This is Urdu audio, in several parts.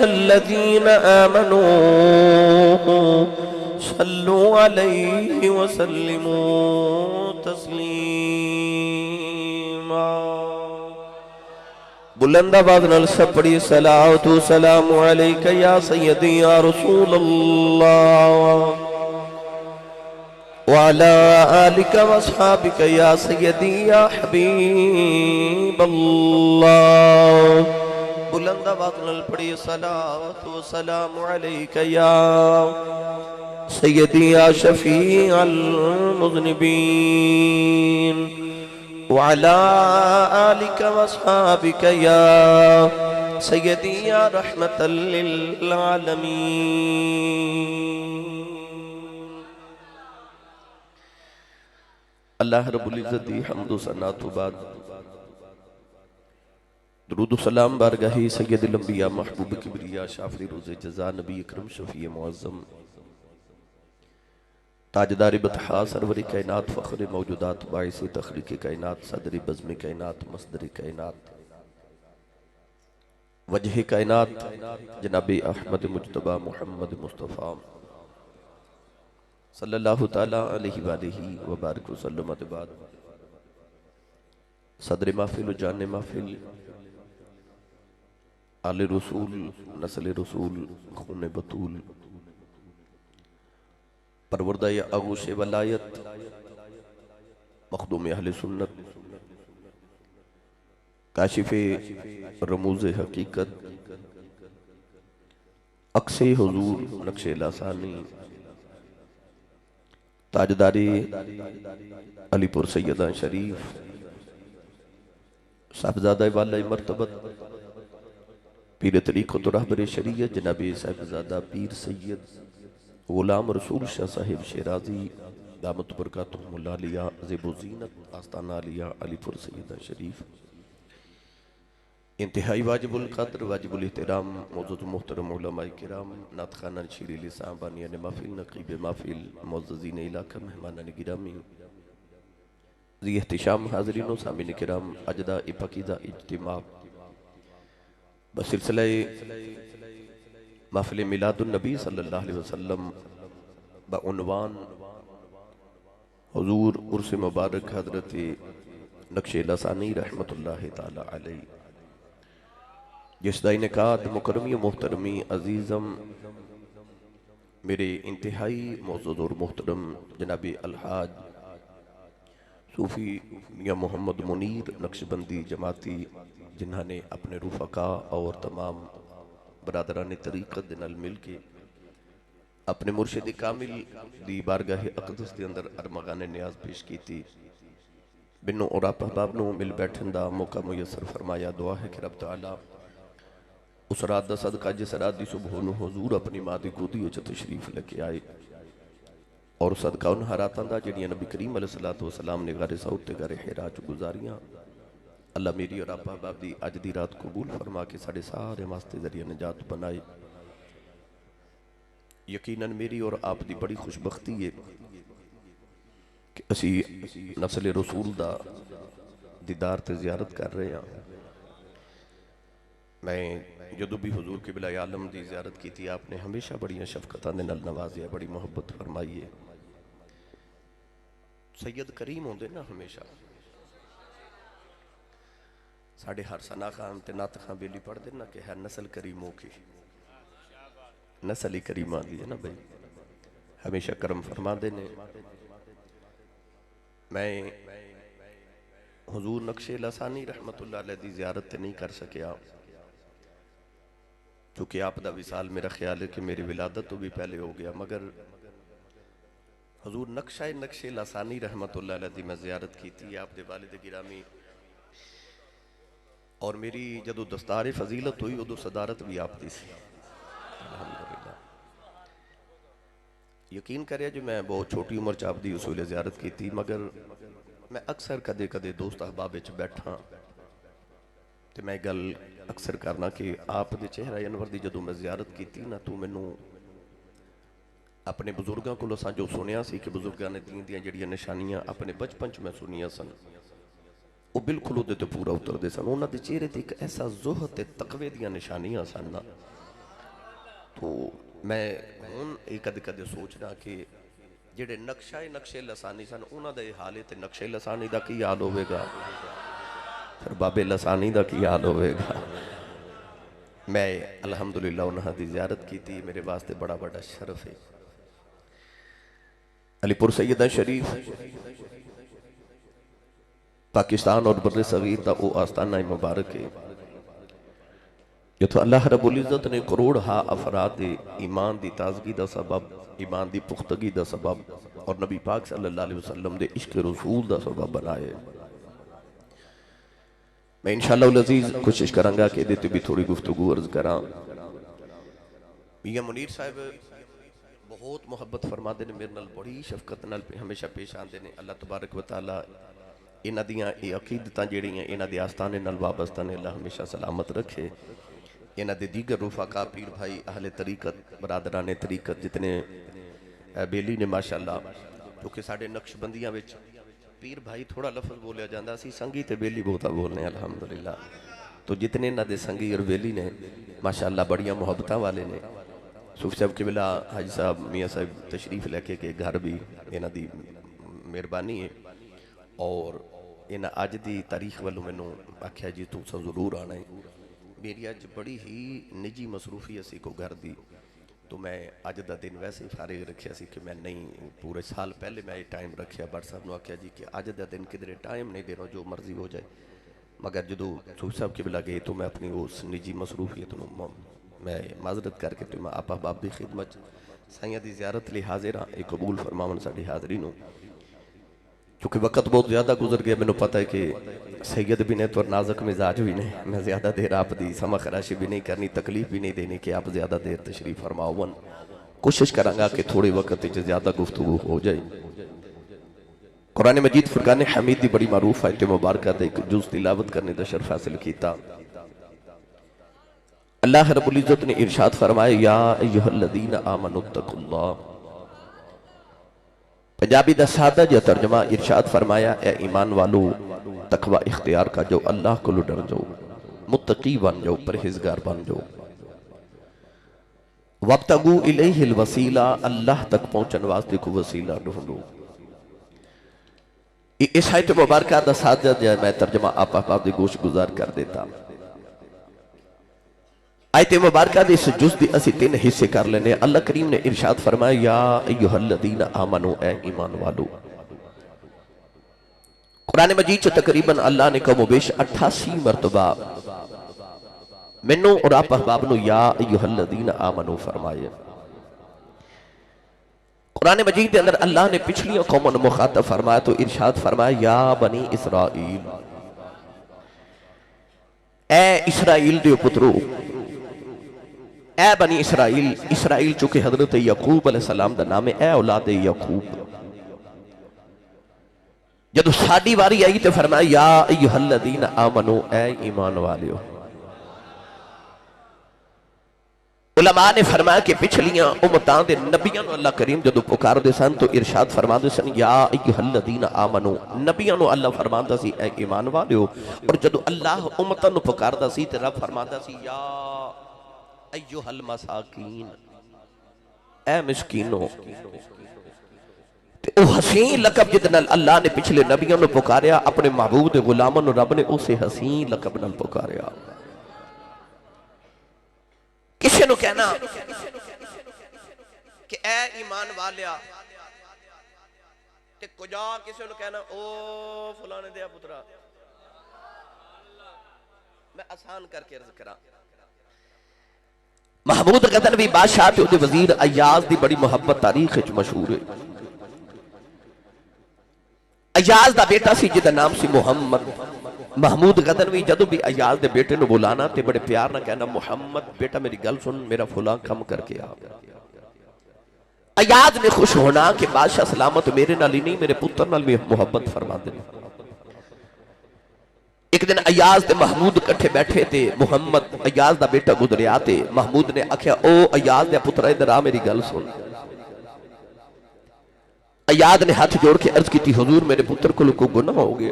أيها الذين آمنوا صلوا عليه وسلموا تسليما بلند آواز نال سب پڑھی صلوات و سلام علیک یا سیدی یا رسول اللہ وعلى آلك واصحابك يا سيدي يا حبيب الله بلند آواز نال پڑھی صلوات و سلام علیک یا سیدی یا شفیع المذنبین وعلى آلك واصحابك يا سيدي يا رحمة للعالمين اللہ رب العزت دی حمد و ثنا تو بعد درود و سلام بارگاہ سید الانبیاء محبوب کبریا شافی روز جزا نبی اکرم شفیع معظم تاجدار بطحا سرور کائنات فخر موجودات باعث تخلیق کائنات صدر بزم کائنات مصدر کائنات وجہ کائنات جناب احمد مجتبی محمد مصطفیٰ صلی اللہ تعالیٰ علیہ وآلہ وبارک وسلم بعد صدر محفل و جان محفل آل رسول نسل رسول خون بطول پروردہ آغوش ولایت مخدوم اہل سنت کاشف رموز حقیقت عکس حضور نقش لاسانی تاجداری علی پور سیدان شریف صاحبزادہ والا مرتبت پیر طریقت و رہبر شریعت جناب صاحبزادہ پیر سید غلام رسول شاہ صاحب شیرازی دامت برکاتہم اللہ علیہ زیب و زینت آستانہ علیہ علی پور سیدہ شریف انتہائی واجب القدر واجب الاحترام معزز محترم علماء کرام نعت خانہ شیری لسان بانیان محفل نقیب محفل معززین علاقہ مہمانان گرامی ذی احتشام حاضرین و سامعین کرام اجداء پاکیزہ اجتماع بسلسلہ محفل میلاد النبی صلی اللہ علیہ وسلم بعنوان حضور عرس مبارک حضرت نقش لسانی رحمت اللہ تعالی علیہ جس دا انعقاد مکرمی و محترمی عزیزم میرے انتہائی معزز اور محترم جناب الحاج صوفی میاں محمد منیر نقشبندی جماعتی جنہوں نے اپنے رفقا اور تمام برادران طریقت دنال مل کے اپنے مرشد کامل دی بارگاہ اقدس دے اندر ارمغان نیاز پیش کی تھی بنو اور آپ احبابنو مل بیٹھن دا موقع میسر فرمایا دعا ہے کہ رب تعالیٰ اس رات دا صدقہ جس رات دی صبحونو حضور اپنی مادی گودی اچھا تشریف لکے آئے اور صدقہ انہا راتاں دا جنہی نبی کریم علیہ السلام نے غار سعود تے غار حراج گزاریاں اللہ میری اور آپ احباب دی آج دی رات قبول فرما کے ساڑھے سارے واسطے ذریعہ نجات بنائے یقیناً میری اور آپ دی بڑی خوشبختی ہے کہ اسی نسل رسول دا دیدار تے زیارت کر رہے ہیں میں جدو بھی حضور قبلہ عالم دی زیارت کی تھی آپ نے ہمیشہ بڑی شفقتاں نے نل نوازی ہے بڑی محبت فرمائی ہے سید کریم ہوندے نا ہمیشہ ساڑھے ہر سنا خان تے نات خان بیلی پڑھ دینا کہ ہے نسل کریموں کی نسل کریمہ دی ہے نا بھئی ہمیشہ کرم فرما دینے میں حضور نقش لسانی رحمت اللہ علیہ دی زیارت تے نہیں کر سکیا چونکہ آپ دا وصال میرا خیال ہے کہ میری ولادت تو بھی پہلے ہو گیا مگر حضور نقش لسانی رحمت اللہ علیہ دی میں زیارت کی تھی آپ دے والد گرامی اور میری جدو دستار فضیلت ہوئی ادو صدارت بھی آپ دی سی الحمدللہ یقین کریا جو میں بہت چھوٹی عمر چاپ دی اصول زیارت کی تھی مگر میں اکثر کدے کدے دوست احباب وچ بیٹھا تے میں گل اکثر کرنا کہ آپ دے چہرہ انور دی جدو میں زیارت کی تھی نا تو میں اپنے بزرگاں کو لساں جو سنیا سی کہ بزرگاں نے دین دیاں جڑیاں نشانیاں اپنے بچپن چ میں سنیا سن وہ بالکل وہ دیتے پورا اتر دے سن انہاں دے چہرے تے ایک ایسا زہد تے تقوی دیاں نشانیاں سن تو میں ہوں ایک کدے سوچنا کہ جڑے نقشے لسانی سن انہاں دا یہ حال ہے تے نقشے لسانی دا کی حال ہوئے گا، پھر بابے لسانی دا کی حال ہوئے گا۔ میں الحمدللہ انہاں دی زیارت کی تھی، میرے واسطے بڑا بڑا شرف ہے۔ علی پور سیدہ شریف پاکستان اور بر صغیر دا او آستانہ مبارک ہے جو تو اللہ رب العزت نے کروڑ ہا افراد ایمان دی تازگی دا سبب، ایمان دی پختگی دا سبب اور نبی پاک صلی اللہ علیہ وسلم دے عشق رسول دا سبب بنائے۔ میں انشاءاللہ العزیز کوشش کرانگا کہ دیتے بھی تھوڑی گفتگو عرض کرام۔ میاں منیر صاحب بہت محبت فرما دینے میرے نال بڑی شفقت نال ہمیشہ پیش آن دینے۔ اللہ تبارک و تعالی انہ دیاں عقیدتاں جیڑی ہیں انہ دی آستانے نال وابستہ نے اللہ ہمیشہ سلامت رکھے۔ انہ دے دیگر رفقا پیر بھائی اہل طریقت برادران طریقت جتنے بیلی نے ماشاءاللہ، کیونکہ ساڑھے نقش بندیاں وچ پیر بھائی تھوڑا لفظ بولیا جاندہ سی، سنگی تے بیلی بہتا بولنے الحمدللہ۔ تو جتنے نہ دے سنگی اور بیلی نے ماشاءاللہ بڑیاں محبتہ والے نے۔ صوفی صاحب کے بلا حاجی صاحب میاں صاحب تشریف لے کے گھر بھی انہ دی مہربانی ہے، اور انہ آج دی تاریخ والوں میں نو آکھیا جی تو سا ضرور آنا ہے۔ میری آج بڑی ہی نجی مصروفی اسی کو گھر دی، تو میں آج دا دن ویسے فارغ رکھیا سی کہ میں نہیں، پورے سال پہلے میں ٹائم رکھیا، بڑھ صاحب نے آکھیا جی کہ آج دا دن کدھرے ٹائم نہیں دینا، جو مرضی ہو جائے۔ مگر جدو صوفی صاحب کے بلا گئے تو میں اپنی اس نجی مصروفیت میں معذرت کر کے تو میں آپ احباب دی خدمت سائیاں دی زیارت لی حاضر ہاں، ایک قبول فرماون ساڑھی حاضرین ہوں۔ چونکہ وقت بہت زیادہ گزر گیا، میں نے پتہ ہے کہ سید بھی نہیں تو نازک مزاج بھی نہیں، میں زیادہ دیر آپ دی سما خراشی بھی نہیں کرنی، تکلیف بھی نہیں دینی کہ آپ زیادہ دیر تشریف فرماؤن۔ کوشش کرانگا کہ تھوڑے وقت جو زیادہ گفتگو ہو جائے۔ قرآن مجید فرقان حمید دی بڑی معروف آیت مبارکہ دے ایک جز تلاوت کرنے دا شرف حاصل کیتا۔ اللہ رب العزت نے ارشاد فرمائے یا ایہا الذین آمنوا اتقوا اللہ۔ پنجابی دا سادہ جو ترجمہ ارشاد فرمایا اے ایمان والو تقوی اختیار کا جو اللہ کو ڈر جو، متقی بن جو، پرہیزگار بن جو۔ وَابْتَغُوا إِلَيْهِ الْوَسِيلَةَ اللہ تک پہنچن واسطے کو وسیلہ ڈھونڈو۔ اس آیت مبارکہ دا سادہ جو میں ترجمہ آپ احباب دے گوش گزار کر دیتا۔ آیت مبارکہ دے اس جز دی اسی تین حصے کر لینے۔ اللہ کریم نے ارشاد فرمایا یا ایہا الذین آمنوا اے ایمان والو۔ قرآن مجید چو تقریباً اللہ نے کم و بیش 88 مرتبہ منو اور آپ احباب نو یا ایہا الذین آمنوا فرمائے۔ قرآن مجید دے اندر اللہ نے پچھلیوں قوموں نے مخاطب فرمایا تو ارشاد فرمایا یا بنی اسرائیل، اے اسرائیل دیو پترو، اے بنی اسرائیل۔ اسرائیل چونکہ حضرت یعقوب علیہ السلام دا نام ہے، اے اولاد یعقوب۔ جدو ساڑی واری آئی تو فرمایا یا ایہا الذین آمنوا اے ایمان والیو۔ علماء نے فرمایا کہ پچھلیاں امتان دے نبیان اللہ کریم جدو پکار دے سن تو ارشاد فرما دے سن یا ایہا الذین آمنوا، نبیان اللہ فرما دا سی اے ایمان والیو، اور جدو اللہ امتان پکار دا سی تو رب فرما دا سی یا ایہا المساکین، اے مسکینوں۔ او حسین لقب جتنا اللہ نے پچھلے نبیوں نے پکاریا، اپنے محبوب غلاموں نے رب نے اسے حسین لقب نال پکاریا۔ کسی نو کہنا کہ اے ایمان والیا تے کجا، کسی نو کہنا او فلانے دیا پترا، میں آسان کر کے عرض کرا۔ محمود غزنوی بادشاہ تے اودے وزیر ایاز دی بڑی محبت تاریخ وچ مشہور ہے۔ ایاز دا بیٹا سی جدا نام سی محمد۔ محمود غزنوی جدو بھی ایاز دے بیٹے نو بلانا تے بڑے پیار نہ کہنا محمد بیٹا میری گل سن، میرا فلاں کم کر کے آ۔ ایاز نے خوش ہونا کہ بادشاہ سلامت میرے نال ہی نہیں میرے پتر نال بھی محبت فرما دے۔ ایک دن ایاز تے محمود کٹھے بیٹھے تے محمد ایاز دا بیٹا گزرے آتے، محمود نے آکھیا او ایاز دے پتر ادھر آ میری گل سن۔ ایاز نے ہاتھ جوڑ کے عرض کی تھی حضور میرے پتر کو لکو گناہ ہو گئے،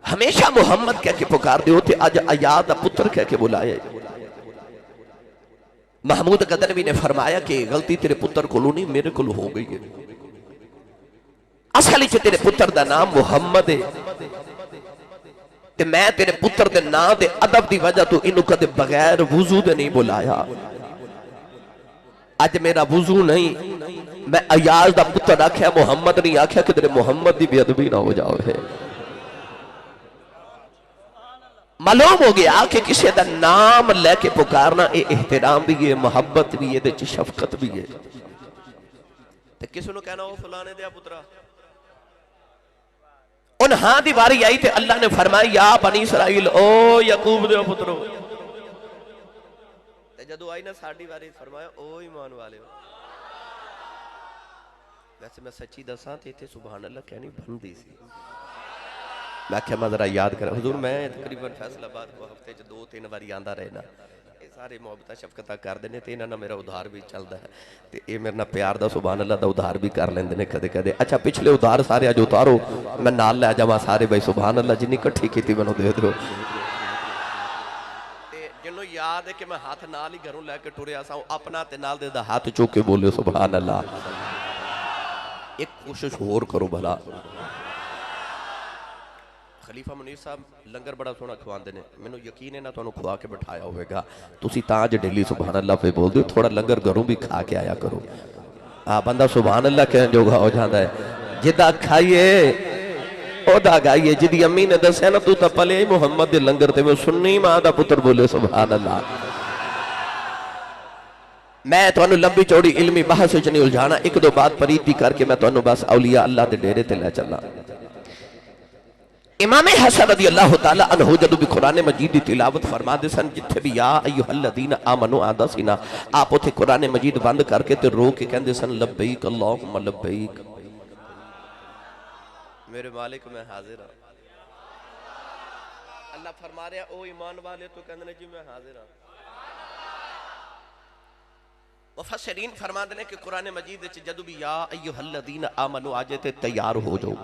ہمیشہ محمد کہہ کے پکار دے ہوتے آج ایاز دا پتر کہہ کے بلائے۔ محمود غزنوی نے فرمایا کہ غلطی تیرے پتر کو نہیں میرے کو ہو گئی ہے. اصلی چھ تیرے پتر دا نام محمد ہے تے میں تیرے پتر دے نام دے ادب دی وجہ تو انہوں کدے بغیر وضو دے نہیں بلایا. آج میرا وضو نہیں میں ایاز دا پتر آکھیا محمد نہیں آکھیا کہ تیرے محمد دی بے ادبی نہ ہو جاؤ ہے. معلوم ہو گیا کہ کسی دا نام لے کے پکارنا اے احترام بھی ہے محبت بھی ہے تے شفقت بھی ہے. تے کس نے کہنا وہ فلانے دیا پترا ان ہاں دی باری آئی تے اللہ نے فرمایا یا بنی اسرائیل او یعقوب دے پترو. تے جدو آئی نا ساڑھی باری فرمایا او ایمان والے. ویسے میں سچی دساں تے تھے سبحان اللہ کہنی بندی سی. میں کہا میں ذرا یاد کرا حضور میں تقریباً فیصل آباد کو ہفتے چ 2-3 باری آندہ رہنا. یہ سارے محبتہ شفقتہ کر دینے تے انہاں میرا ادھار بھی چلدا ہے تے اے میرے پیار دا سبحان اللہ دا ادھار بھی کر لیندے نے کدے کدے. اچھا پچھلے ادھار سارے اج اتارو میں نال لے جاواں سارے بھائی سبحان اللہ جنی کٹھی کیتی مینوں دے دیو. تے جنوں یاد ہے کہ میں ہاتھ نال ہی گھروں لے کے ٹریا سا اپنا تے نال دے دا ہاتھ چوک کے بولے سبحان اللہ. ایک کوشش ہور کرو بھلا. خلیفہ منیر صاحب لنگر بڑا سونا کھواندے نے میں یقین ہے نہ تو انہوں کھوا کے بٹھایا ہوئے گا تُسی تاج ڈیلی سبحان اللہ پہ بول دو تھوڑا لنگر گھروں بھی کھا کے آیا کرو. بندہ سبحان اللہ کہنے جو گا ہو جاندہ ہے جدہ کھائیے او دا گائیے جدی امی نے دس ہے نا تو تا پلے محمد دے لنگر تے میں سننی ماں دا پتر بولے سبحان اللہ. میں تو انہوں لمبی چوڑی علمی بحث چنی الجھانا ایک دو بات پرید بھی کر کے میں تو انہوں بس اولیاء اللہ دے ڈیرے تے لے چلا. امام حسن رضی اللہ تعالیٰ عنہ جدو بھی قرآن مجید دی تلاوت فرما دے سن جتھے بھی یا ایوہ الذین آمنو آدھا سینا آپ ہوتے قرآن مجید بند کر کے تے رو کے کہندے سن لبیک اللہم لبیک میرے مالک میں حاضر ہوں. اللہ فرما رہا او ایمان والے تو کہندے جی میں حاضر ہوں. مفسرین فرما دے کہ قرآن مجید جدو بھی یا ایوہ الذین آمنو آجے تے تیار ہو جو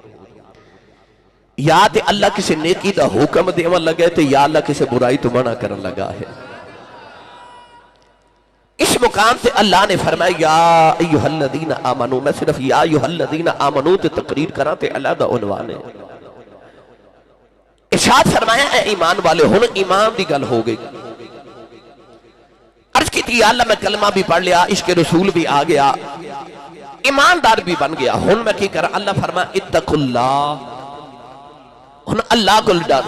یا تے اللہ کسی نیکی دا حکم دیوان لگے تے یا اللہ کسی برائی تو منع کرن لگا ہے. اس مقام تے اللہ نے فرمایا یا ایوہ الذین آمنو میں صرف یا ایوہ الذین آمنو تے تقریر کرا تے اللہ دا عنوان ہے. ارشاد فرمایا اے ایمان والے ہن ایمان دی گل ہو گئی. عرض کی تھی یا اللہ میں کلمہ بھی پڑھ لیا عشق رسول بھی آ گیا ایماندار بھی بن گیا ہن میں کی کرا. اللہ فرمایا اتقوا اللہ ہن اللہ کو ڈر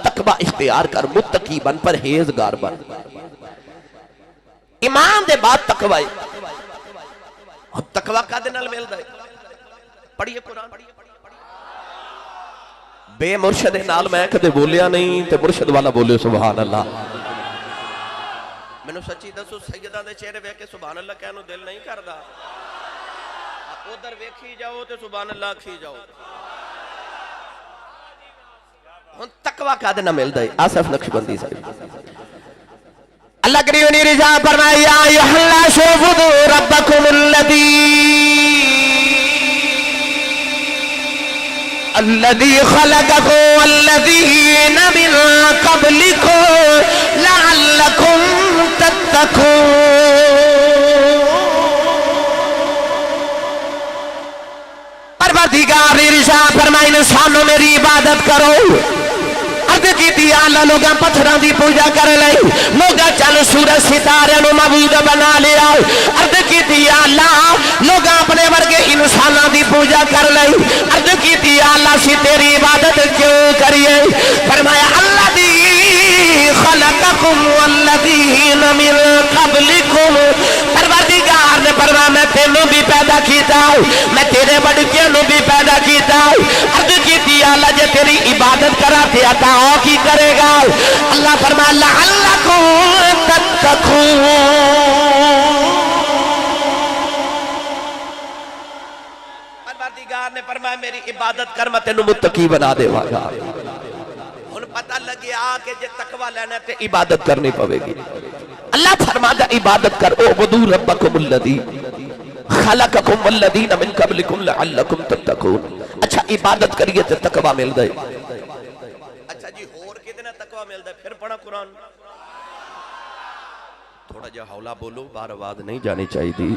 تقوی اختیار کر متقی بن پرہیزگار بن. ایمان دے بعد تقوی تقوی کا دے نال ملدا ہے. پڑھیے قرآن بے مرشد نال میں کدے بولیا نہیں تے مرشد والا بولے سبحان اللہ. میں نو سچی دسو سیدہ دے چہرے ویکھ کے سبحان اللہ کہنوں دل نہیں کردا. ادھر ویکھی جاؤ تے سبحان اللہ کھی جاؤ. ہن تقوی کا دے نہ ملدا ہے. آصف نقشبندی صاحب اللہ کریونی رضا فرمایا یا ایھا الناس اعبدوا ربکم الذی خلقکم والذین من قبلکم لعلکم تتقون. پروردگار ارشاد فرمائے انسانوں میری عبادت کرو. عرض کی تھی اللہ لوگاں پتھراں دی پوجا کر لئی لوگاں چل سورج ستارے نو معبود بنا لیا. عرض کی تھی اللہ لوگاں اپنے ورگے انساناں دی پوجا کر لئی. عرض کی تھی اللہ سی تیری عبادت کیوں کریے. فرمایا اللہ دی خلقکم والذین من قبلکم. پروردگار نے فرمایا میں تینوں بھی پیدا کیتا میں تیرے بڑکیاں نو بھی پیدا کیتا. عرض کی تھی اللہ جے تیری عبادت کرا تے عطا کی کرے گا. اللہ فرمایا لعلکم تتقون. پروردگار نے فرمایا میری عبادت کر میں تینوں متقی بنا دے گا. ہن پتہ لگیا کہ جے تقوی لینا تے عبادت کرنی پوے گی. اللہ فرماتا عبادت کر اعبدوا ربکم الذی خلقکم والذین من قبلکم لعلکم تتقون. اچھا عبادت کریے تے تقوی مل دے. اچھا جی اور کتنا تقوی مل دے پھر پڑھا قرآن. تھوڑا جا ہولا بولو، باہر آواز نہیں جانی چاہیے دی.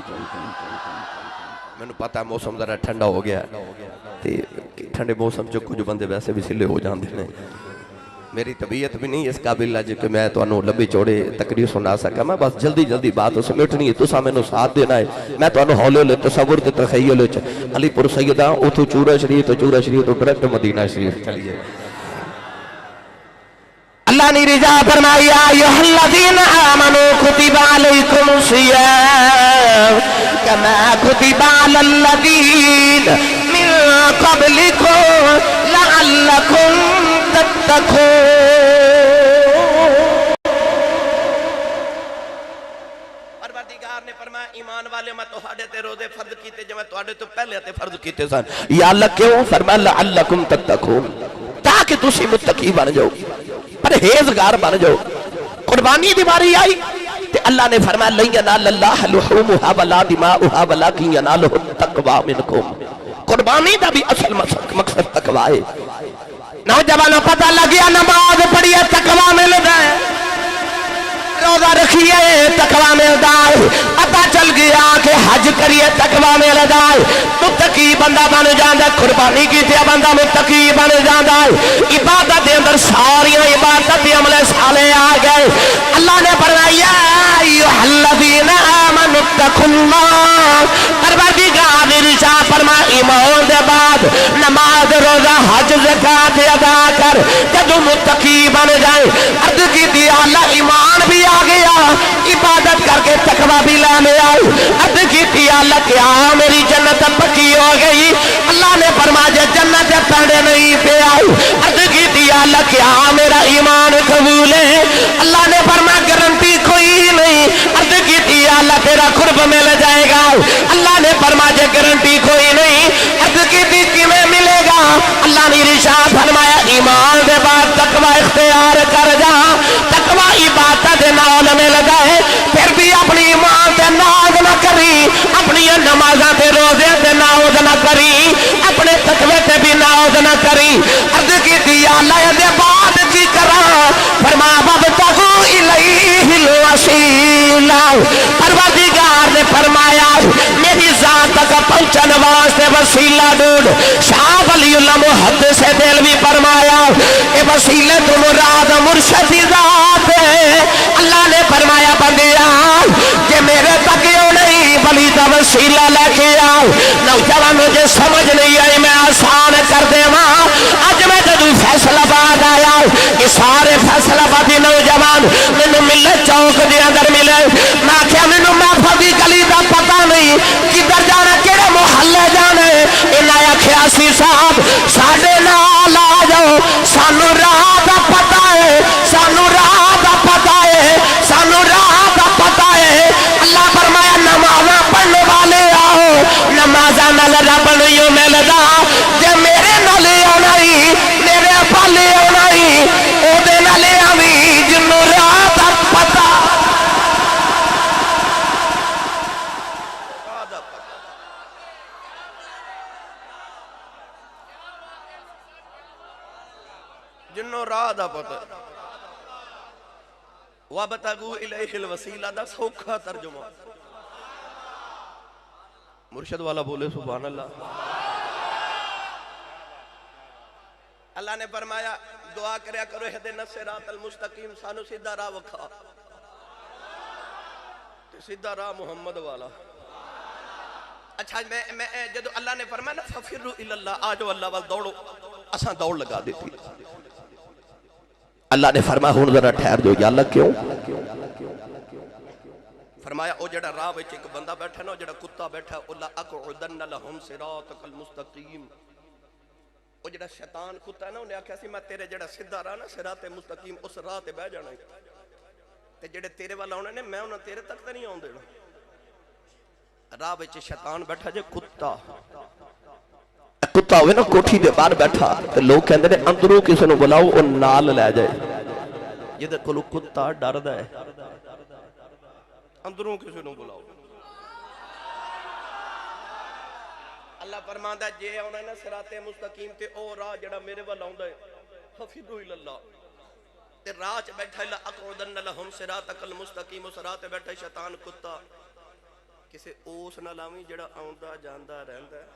میں نے پتا ہے موسم ذرا ٹھنڈا ہو گیا ہے، ٹھنڈے موسم جو کچھ بندے ویسے بھی سلے ہو جاندے ہیں. میری طبیعت بھی نہیں اس قابل ہے کہ میں تو انہوں لمبی چوڑے تقریر سنا سکا. میں بس جلدی جلدی بات سمیٹنی ہے، تسا میں نے ساتھ دینا ہے. میں تو انہوں ہولے لے تصور تے تخیل علی پور سیدہ اتھو چورہ شریف تو چورہ شریف تو ڈریکٹ مدینہ شریف چلیے. اللہ نے رضا فرمائی یا ایھا الذین آمنوا کتب علیکم الصیام کما کتب علی الذین من قبلکم لعلکم تتقون. پروردگار نے فرمایا ایمان والے میں تہاڈے تے روزے فرض کیتے جو میں تہاڈے تو پہلے تے فرض کیتے سن. یا اللہ کیوں؟ فرمایا لعلکم تتقون، تاکہ تسی متقی بن جاؤ، پرہیزگار بن جاؤ. قربانی دی باری آئی تے اللہ نے فرمایا لن ینال اللہ لحومھا ولا دماؤھا ولکن ینالہ التقوی منکم. قربانی دا بھی اصل مقصد تقوی ہے. نوجوانوں پتہ لگیا نماز پڑھیے تقوی ملدا ہے، روزہ رکھیے تقوی ملدا ہے، پتہ چل گیا کہ حج کریے تقوی ملدا ہے. متقی بندہ بن جاندا ہے، قربانی کیتے بندہ متقی بن جاندا ہے. عبادت دے اندر ساری عبادت دے عمل صالح آ گئے. اللہ نے فرمایا ایھا الذین آمنوا اتقوا اللہ. پروردگار نے ارشاد فرمایا ایمان دے بعد نماز روزہ حج زکات ادا کر جدوں متقی بن جائے. عرض کی اللہ ایمان بھی آ گیا، عبادت کر کے تقوی بھی لانے آئی. عرض کی اللہ کیا میری جنت پکی ہو گئی؟ اللہ نے فرمایا جنت پڑے نہیں پہ آئی. عرض کی اللہ کیا میرا ایمان قبول ہے؟ اللہ نے فرمایا گارنٹی کوئی نہیں. عرض کی اللہ تیرا قرب مل جائے گا؟ اللہ نے فرمایا گارنٹی کوئی نہیں. عرض کی کیویں ملے گا؟ اللہ نے ارشاد فرمایا ایمان دے بعد تقوی اختیار کر جا. تقوی عبادت دے نال مل گئے، پھر بھی اپنی ایمان تے ناز نہ کری، اپنی نمازاں تے روزے تے ناز نہ کری، اپنے تقوی تے بھی ناز نہ کری. عرض کی اللہ دے بعد کی کراں؟ فرمایا وابتغوا الیہ الوسیلہ. پروردگار نے فرمایا میری ذات تک پہنچن واسطے وسیلہ ڈھونڈ. شاہ ولی اللہ محدث دہلوی فرمایا اے وسیلے تو مراد مرشد کی ذات ہے. اللہ نے فرمایا بندیا کہ میرے تک یوں نہیں ولی دا وسیلہ لے کے آؤ. نوجوانوں جے سمجھ نہیں آئی میں آسان کر دے ماں. اج میں جدو فیصلہ آباد آیا کہ سارے فیصلہ آبادی نوجوان مینوں ملے چوک دے اندر ملے. میں آخیا مینوں محفل دی گلی دا پتہ نہیں کدھر جانا کہڑے محلے جانے. انہیں آخیا سی صاحب ساڈے نال آ جاؤ، سانو راہ دا پتہ ہے، سانو راہ دا پتہ ہے، سانو راہ دا پتہ ہے. اللہ فرمایا نمازاں پڑھنے والے آؤ، نمازاں نال رب نہیں ملدا. جے میرے نال آنا ہی میرے پالے آنا ہی او دے نال آویں جنوں راہ دا پتہ. جنوں راہ دا پتہ. وابتغوا الیہ الوسیلہ دا سوکھا ترجمہ. مرشد والا بولے سبحان اللہ. اللہ نے فرمایا دعا کریا کرو اہدنا الصراط المستقیم، سانو سیدھا راہ وکھا. سیدھا راہ محمد والا. اچھا میں جدو اللہ نے فرمایا نا ففروا الی اللہ، آجو اللہ وال دوڑو، اساں دوڑ لگا دیتی. اللہ نے فرمایا ہن ذرا ٹھہر جو. یا اللہ کیوں؟ فرمایا او جڑا راہ وچ ایک بندہ بیٹھا نا، او جڑا کتا بیٹھا، او لا اقعدن لهم صراطک المستقیم. او جڑا شیطان کتا ہے نا، انہیں آکھیا سی میں تیرے جڑا سیدھا راہ نا صراط مستقیم اس راہ تے بیٹھ جانا ہے، تے جڑے تیرے والا ہونے نے میں انہاں تیرے تک تے نہیں آون دینا. راہ وچ شیطان بیٹھا جے کتا. کتا ہوئے نا کوٹھی دے باہر بیٹھا تے لوگ کہندے نے اندروں کسی نو بلاؤ او نال لے جائے. جدے کولو کتا ڈردا ہے اندروں کسی نو بلاؤ. اللہ فرماندا ہے جے آنا نا صراط مستقیم تے او راہ جڑا میرے ول آوندا ہے ففروا الی اللہ. تے راہ چ بیٹھا لا اقعدن لهم صراطک المستقیم، صراط بیٹھا شیطان کتا کسے اوس نہ لاویں جڑا آوندا جاندا رہندا ہے،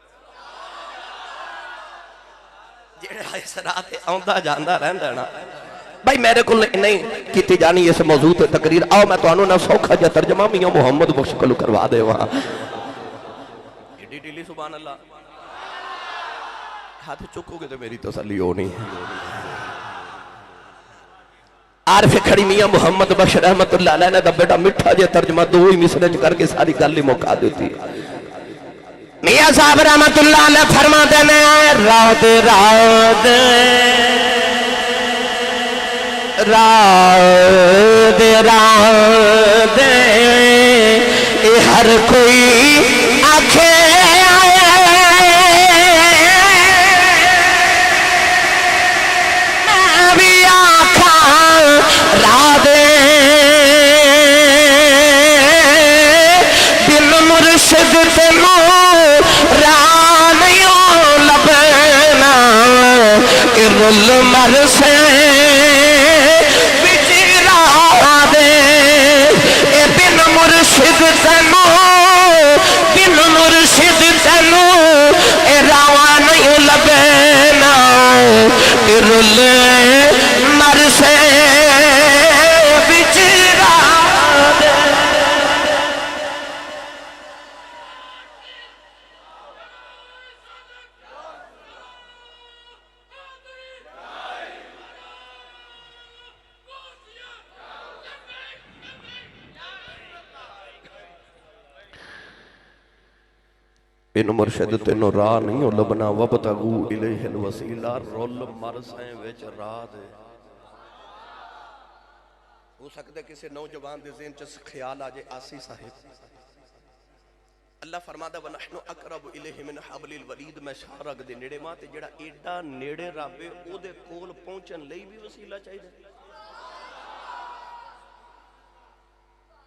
جڑا صراط آوندا جاندا رہندا نا۔ بھائی میرے کو نہیں کیتی جانی اس موضوع تے تقریر، آؤ میں تو نہ سوکھا جا ترجمہ میاں محمد بخش کلو کروا دے وہاں ایڈی ڈیلی سبحان اللہ، ہاتھ چکو گے تو میری تسلی ہو نہیں ہے۔ عارف کھڑی میاں محمد بخش رحمت اللہ علیہ نے دا بیٹا مٹھا جے ترجمہ دو ہی مصرے کر کے ساری گل موقع دیتی۔ میاں صاحب رحمت اللہ علیہ فرما دینے رات رات رات رات ہر کوئی آنکھیں میں بھی آنکھاں رات بن مرشد تینوں راہ نہیں لبنا ارل مرسے مرشد تینوں بن مرشد تینوں اے راواں نہیں لبنا ارل مرسے بچ راہ دے۔ ان مرشد تینوں راہ نہیں ہو لبنا وابتغو الیہ الوسیلہ رول مرسیں وچ راہ دے۔ ہو سکتا ہے کسی نوجوان دے ذہن چس خیال آجے آسی صاحب اللہ فرمادا وَنَحْنُ أَقْرَبُ إِلَيْهِ مِنْ حَبْلِ الْوَرِيدِ میں شارک دے نیڑے ماں تے جڑا ایڈا نیڑے رابے او دے کول پہنچن لئی بھی وسیلہ چاہیے دے،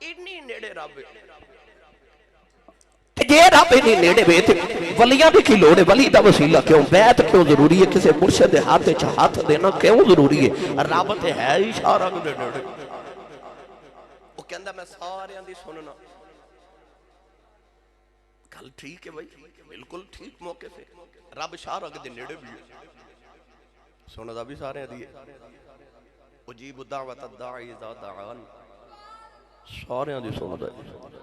ایڈنی نیڑے رابے یہ رب انہی نیڑے بیتے ولیاں بھی کی لوڑے، ولی دا وسیلہ کیوں، بیعت کیوں ضروری ہے، کسی مرشد ہاتھ ہاتھ دینا کیوں ضروری ہے، رب تے ہے ہی شارک دے نیڑے۔ وہ کہندا میں سارے اندھی سننا گل ٹھیک ہے بھائی، بالکل ٹھیک موقع سے رب شارک دے نیڑے بھی ہے، سننا دا بھی سارے اندھی ہے، اجیب دعوت الداعی اذا دعان، سارے اندھی سننا دا ہے۔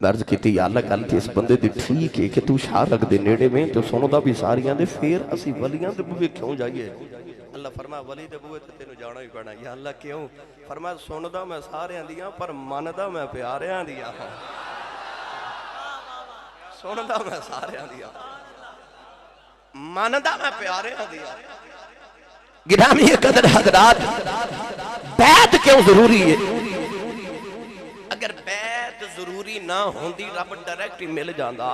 درج کیتی یا اللہ گل تے اس بندے دی ٹھیک ہے کہ تو شارک دے نیڑے میں تو سنو دا بھی ساریاں دے پھر اسی ولیاں دے بوئے کیوں جائیے؟ اللہ فرمایا ولی دے بوئے تے تینوں جانا ہی پڑنا، یا اللہ کیوں؟ فرمایا سنو دا میں سارے اندیاں پر من دا میں پیارے اندیاں ہوں، سنو دا میں سارے اندیاں من دا میں پیارے اندیاں۔ گرامی قدر حضرات بیعت کیوں ضروری ہے؟ اگر بیعت ضروری نہ ہوندی رب ڈائریکٹ ہی مل جاندا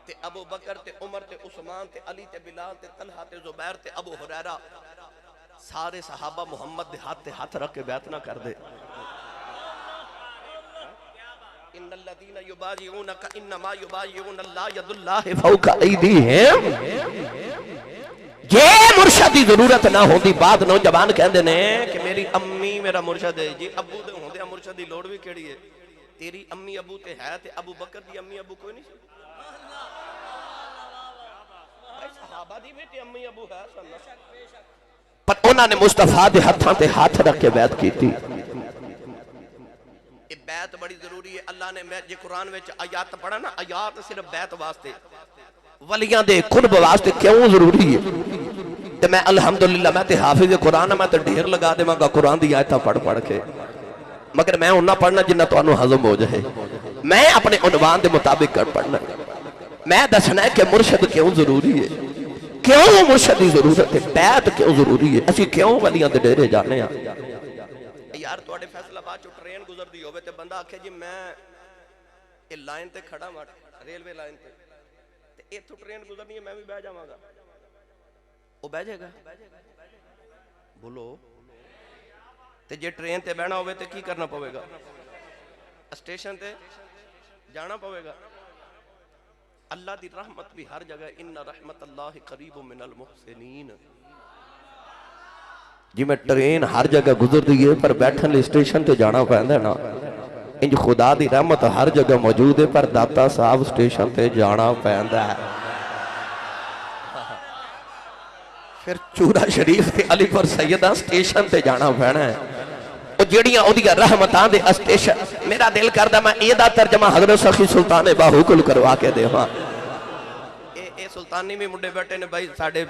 تے ابو بکر تے عمر تے عثمان تے علی تے بلال تے طلحہ تے زبیر تے ابو ہریرہ سارے صحابہ محمد دے ہاتھ رکھ کے بیعت نہ کر دے۔ ان الذین یبایعونک انما یبایعون اللہ ید اللہ فوق ایدیہم، یہ مرشد دی ضرورت نہ ہوندی بعد نوجوان کہندے نے کہ میری امی میرا مرشد ہے، جی ابو دے ہوندے مرشد دی لوڑ بھی کیڑی ہے، تیری امی ابو تے ہے تے ابو بکر دی امی ابو کوئی نہیں سی، بھائی صحابہ دی بھی تے امی ابو ہے سننا، پر انہاں نے مصطفیٰ دے ہتھاں تے ہاتھ رکھ کے بیعت کیتی۔ یہ بیعت بڑی ضروری ہے، اللہ نے جے قرآن وچ آیات پڑھا نا، آیات صرف بیعت واسطے ولیاں دے قرب واسطے کیوں ضروری ہے؟ تے میں الحمدللہ میں تے حافظ قرآن میں تے ڈھیر لگا دے ماں گا قرآن دی آیتہ پڑھ کے، مگر میں انہاں پڑھنا جنہ تو انہوں حضم ہو جائے، میں اپنے عنوان دے مطابق کر پڑھنا، میں دسنا ہے کہ مرشد کیوں ضروری ہے، کیوں مرشد دی ضرورت ہے، بیعت کیوں ضروری ہے، اسی کیوں ولیاں دے ڈیرے جانے ہیں۔ یار توڑے فیصلہ بات جو ٹرین گزر دی ہوئے تے بندہ آکھے جی میں یہ لائن تے کھڑا مار ریلوے لائن تے ایک تو ٹرین گزرنی ہے میں بھی بہ جاواں گا، وہ بہ جائے گا بولو، تے جے ٹرین تے بہنا ہوئے تے کی کرنا پوے گا، اسٹیشن تے جانا پوے گا۔ اللہ دی رحمت بھی ہر جگہ، ان رحمت اللہ قریب من المحسنین، جی میں ٹرین ہر جگہ گزر دی ہے پر بیٹھن لئے اسٹیشن تے جانا پہندہ ہے نا، انج خدا دی رحمت ہر جگہ موجود ہے پر داتا صاحب اسٹیشن تے جانا پہندہ ہے۔ پھر چورا شریف کے علی پر سیدہ اسٹیشن تے جانا پہنا ہے، وہ جڑیاں او دیا رحمتان دے اسٹیشن۔ میرا دل کردہ میں ایدہ ترجمہ حضرت سخی سلطان باہو کل کروا کے دے ہاں۔ اے سلطانی میں مڈے بیٹھے نے بھائی ساڑھے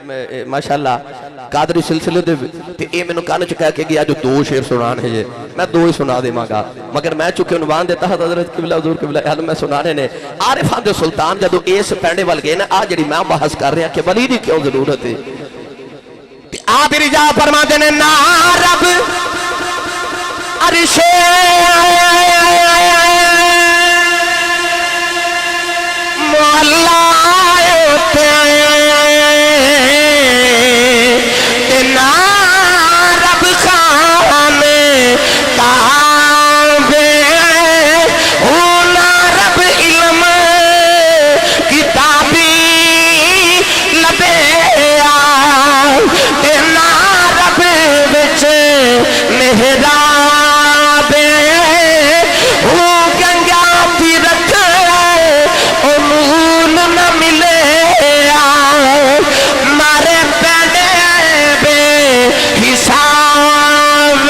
ماشاءاللہ قادری سلسلے دے تے اے میں نکانے چکا کہ گیا جو دو شیر سنان ہے میں دو ہی سنا دے مانگا، مگر میں چکے عنوان دیتا حضرت قبلہ حضور قبلہ اعظم میں سنانے نے عارفان دے سلطان جدو ایس پینڈے وال گئے نا آج جڑی میں بحث کر رہا کہ ولی دی کیوں ضرورت ہے۔ آپ رجا فرما دینے نا رب عرش مولا نا رب خان کعبے نا رب علم کتابی لبے نا رب بچ محراب گنگا تیرتھ امون نہ ملے مارے پیڑے بے حساب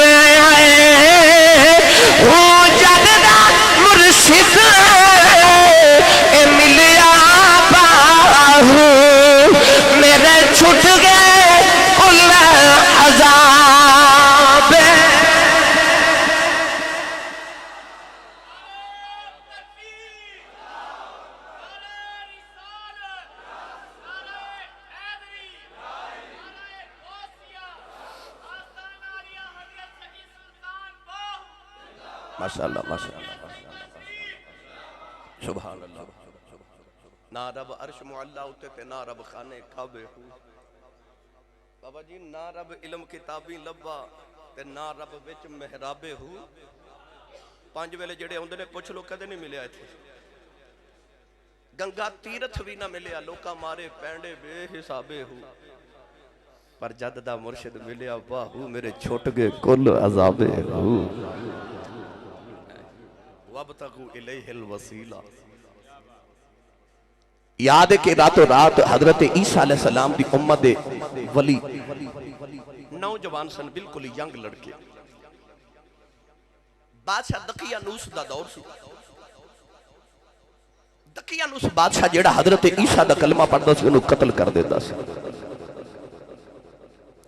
جدہ مرشد ملیا باہو میرے چھٹ گئے کل عذاب۔ ماشاءاللہ ماشاءاللہ سبحان اللہ۔ نا رب عرش معلہ ہوتے تھے نا رب خانے کعبے ہو بابا جی نا رب علم کتابی لبا تے نا رب وچ محرابے ہو پانچ ویلے جڑے ہوندے نے پوچھ لو کدے نہیں ملے آئے تھے گنگا تیرتھ بھی نہ ملے لوکا مارے پینڈے بے حسابے ہو پر جد دا مرشد ملے باہو میرے چھوٹ گئے کل عذابے ہو وَابْتَغُوا إِلَيْهِ الْوَسِيلَةِ۔ یاد ہے کہ راتوں رات حضرت عیسیٰ علیہ السلام دی امت ولی نوجوان سن بالکل ینگ لڑکے بادشاہ دقیانوس دا دور سی دقیانوس بادشاہ جیڑا حضرت عیسیٰ دا کلمہ پڑھتا سی انہوں قتل کر دیتا سی۔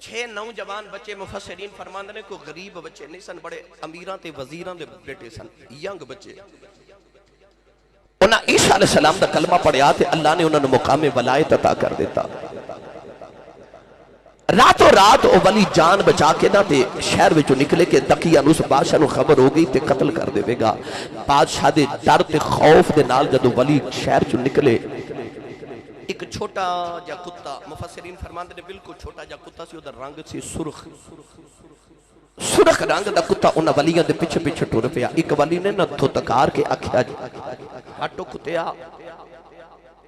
6 نوجوان بچے مفسرین فرماندے نے کوئی غریب بچے نہیں سن بڑے امیران تے وزیران دے بیٹے سن ینگ بچے انہاں عیسیٰ علیہ السلام دا کلمہ پڑھیا تے اللہ نے انہوں نے مقام ولایت عطا کر دیتا۔ راتوں رات او ولی جان بچا کے نا تے شہر وچوں نکلے کہ دقیانوس بادشاہ نو خبر ہو گئی تے قتل کر دے گا۔ بادشاہ دے ڈر تے خوف دے نال جدو ولی شہر چوں نکلے ایک چھوٹا جا کتا مفسرین فرماندے نے بالکل چھوٹا جا کتا سی ادھر رنگ سی سرخ رنگ دا کتا انہاں ولیاں دے پیچھے پیچھے ٹر پیا۔ ایک ولی نے نہ دھتکار کے آکھیا ہٹو کتیا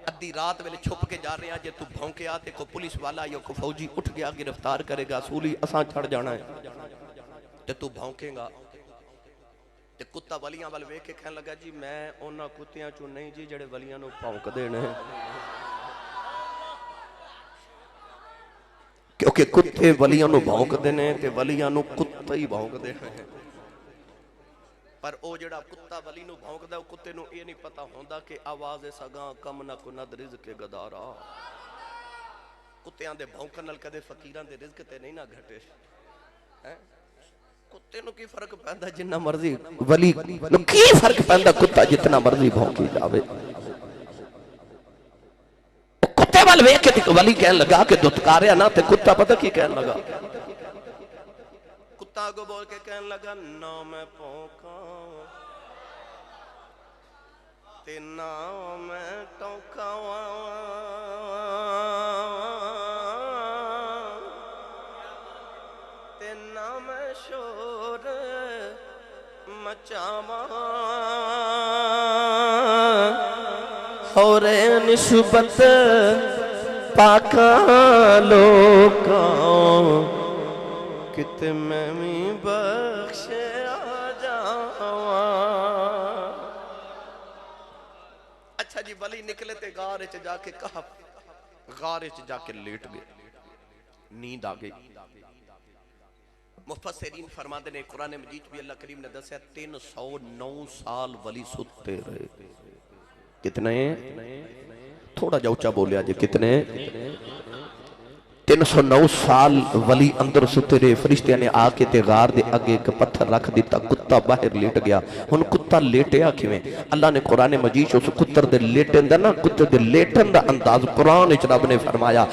ادھی رات ویلے چھپ کے جا رہے ہیں جے تو بھونکے آتے کو پولیس والا یا کو فوجی اٹھ گیا گرفتار کرے گا سولی اساں چھڑ جانا ہے تے تو بھونکے گا تے کتا ولیاں وال ویکھ کے کہنے لگا جی میں انہاں کتیاں چوں نہیں جی جڑے ولیاں نو بھونک دینے کیونکہ کتے ولیاں نو بھونک دینے تے ولیاں نو کتا ہی بھونک دینے پر او جڑا کتا ولی نو بھونک دا کتے نو یہ نہیں پتا ہوندا کہ آواز سگاں کم نہ کند رزق گدارا کتیاں دے بھونکن نال کدے فقیران دے رزق تے نہیں نہ گھٹے کتے نو کی فرق پیندا جنہ مرضی ولی نو کی فرق پیندا کتا جتنا مرضی بھونکی جاوے کتے وال ویکھ کے ولی کہنے لگا کہ دھتکاریا نہ تے کتا پتہ کی کہنے لگا کتا کو بول کے کہنے لگا نہ میں پونکاں تے نہ میں ٹونکاں تے نہ میں شور مچاواں اور نسبت پاکاں لوکاں کتے میں بھی بخش آ جاواں۔ اچھا جی ولی نکلے تے غار چ جا کے کہف غار چ جا کے لیٹ گئے، نیند آ گئی۔ مفسرین فرماتے نے قرآن مجید بھی اللہ کریم نے دسیا 309 سال ولی ستے رہے۔ کتنے؟ تھوڑا جا اونچا بولیا جی، کتنے؟ 309 سال ولی اندر ستے رہے۔ فرشتیاں نے آ کے تے غار دے اگے ایک پتھر رکھ دیتا، کتا باہر لیٹ گیا۔ ہن کتا لیٹیا کیویں؟ اللہ نے قرآن مجید اس کتر دے لیٹن دا نا، کتے دے لیٹن دا انداز قرآن وچ رب نے فرمایا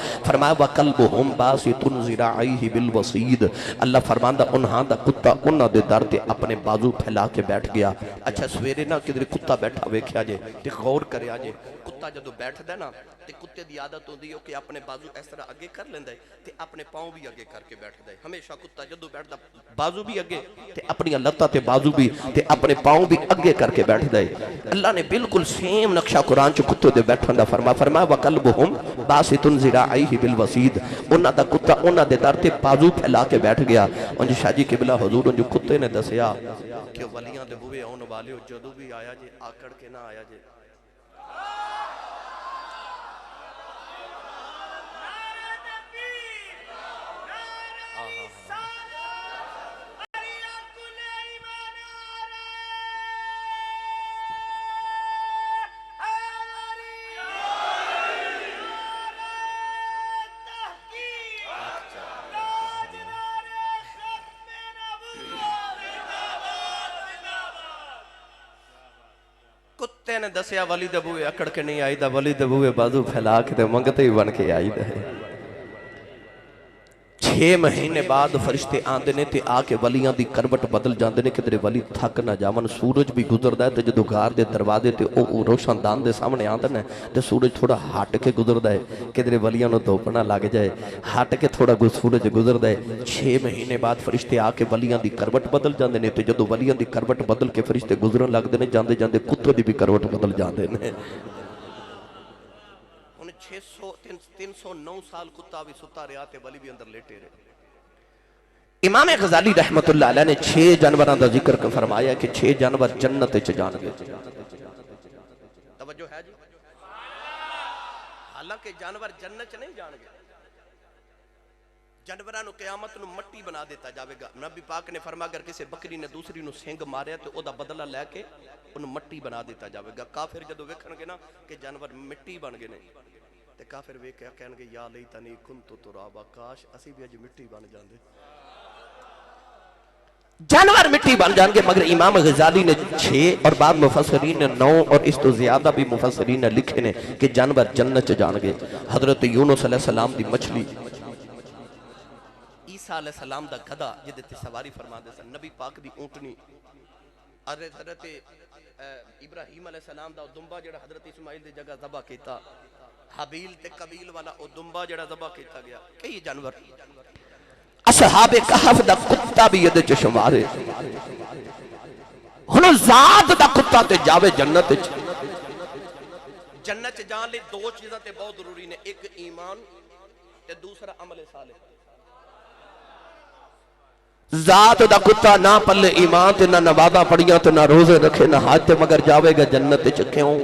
وَقَلْبُهُمْ بَاسِطٌ ذِرَاعَيْهِ بِالْوَصِيدِ۔ اللہ فرماندا انہاں دا کتا انہاں دے در تے اپنے بازو پھیلا کے بیٹھ گیا۔ اچھا سویرے نا کدھر کتا بیٹھا ویکھیا جے تے غور کریا جے، کتا جدو بیٹھدا نا تے کتے دی عادت ہوندی ہے کہ اپنے بازو اس طرح اگے کر لیندا ہے تے اپنے پاؤں بھی اگے کر کے بیٹھدا ہے۔ ہمیشہ کتا جدو بیٹھدا بازو بھی اگے تے اپنی لتاں تے بازو بھی تے اپنے پاؤں بھی اگے کر کے بیٹھدا ہے۔ اللہ نے بالکل سیم نقشہ قرآن چ کتے دے بیٹھن دا فرمایا وَقَلْبُهُمْ بَاسِطٌ ذِرَاعَيْهِ بِالْوَصِيدِ۔ انہاں دا کتا انہاں دے در تے بازو پھیلا کے بیٹھ گیا۔ انج شاہ جی قبلہ حضور انج کتے نے دسیا کہ ولیاں دے بوئے آن والے جدو بھی آیا جے آکڑ کے نہ آیا جے۔ کتے نے دسیا ولی دے بوئے اکڑ کے نہیں آئی دا، ولی دے بوئے بازو پھیلا کے تے منگتے ہی بن کے آئی دا ہے۔ 6 مہینے بعد فرشتے آندے نے تے آ کے ولیاں دی کروٹ بدل جاندے نے کہ تیرے ولی تھک نہ جاون۔ سورج بھی گزردا ہے تے جدو غار دے دروازے تے او روشن دان دے سامنے آندا نے تے سورج تھوڑا ہٹ کے گزردا ہے کہ تیرے ولیاں نو دھوپ نہ لگ جائے، ہٹ کے تھوڑا سورج گزردا ہے۔ 6 مہینے بعد فرشتے آ کے ولیاں دی کروٹ بدل جاندے نے تے جدو ولیاں دی کروٹ بدل کے فرشتے گزرن لگدے نے جاندے جاندے کتے دی بھی کروٹ بدل جاندے نے۔ 309 سال کتا بھی ستا رہا تے ولی بھی اندر لیٹے رہے۔ امام غزالی رحمت اللہ علیہ نے 6 جانوراں دا ذکر فرمایا کہ 6 جانور جنت وچ جان گے۔ توجہ ہے جی؟ حالانکہ جانور جنت وچ نہیں جان گے، جانوراں نو قیامت نو مٹی بنا دیتا جاوے گا۔ نبی پاک نے فرمایا اگر کسی بکری نے دوسری نو سنگ ماریا تو او دا بدلہ لے کے انہوں مٹی بنا دیتا جاوے گا۔ کافر جدو ویکھن گے نا کہ جانور مٹی بن گئے نہیں تے کافر ویکھ کے کہن گے یا لیتنی کنت ترابا، کاش اسی بھی اج مٹی بن جاندے۔ جانور مٹی بن جان گے، مگر امام غزالی نے 6 اور بعد مفسرین نے 9 اور اس تو زیادہ بھی مفسرین نے لکھے نے کہ جانور جنت جان گے۔ حضرت یونس علیہ السلام دی مچھلی، عیسیٰ علیہ السلام دا گدھا جدے تے سواری فرما دے سن، نبی پاک دی اونٹنی، حضرت ابراہیم علیہ السلام دا دمبا جڑا حضرت اسماعیل دی جگہ ذبح کیتا، حابیل تے قبیل والا او دمبا جڑا ذبح کیتا گیا، کئی جانور۔ اصحاب کہف دا کتا بھی یہ دے شمارے، ہنو ذات دا کتا تے جاوے جنت۔ جنت جان لے 2 چیزاں تے بہت ضروری نے، ایک ایمان تے دوسرا عمل صالح۔ ذات دا کتا نہ پلے ایمان تے نہ نمازاں پڑھیاں تے نہ روزے رکھے نہ حج تے، مگر جاوے گا جنت تے کیوں؟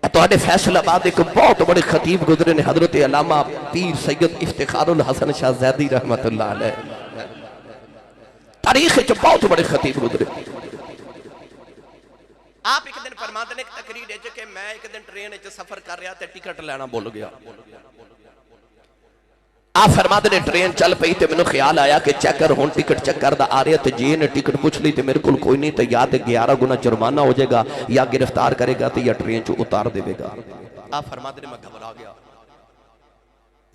تو آنے فیصل آباد ایک بہت بڑے خطیب گزرے نے، حضرت علامہ پیر سید افتخار الحسن شاہ زیدی رحمت اللہ علیہ، تاریخ چ بہت بڑے خطیب گزرے۔ آپ ایک دن فرماتے نے ایک تقریر ہے کہ میں ایک دن ٹرین چ سفر کر رہا تے ٹکٹ لینا بھول گیا۔ آپ فرماتے نے ٹرین چل پئی تے میں خیال آیا کہ چیکر ہون ٹکٹ چیکر دا آ رہے تے جی نے ٹکٹ پوچھ لی تے میرے کل کوئی نہیں تے یا تے 11 گنا جرمانہ ہو جائے گا یا گرفتار کرے گا تے یا ٹرین چو اتار دے گا۔ آپ فرماتے نے میں گھبرا گیا۔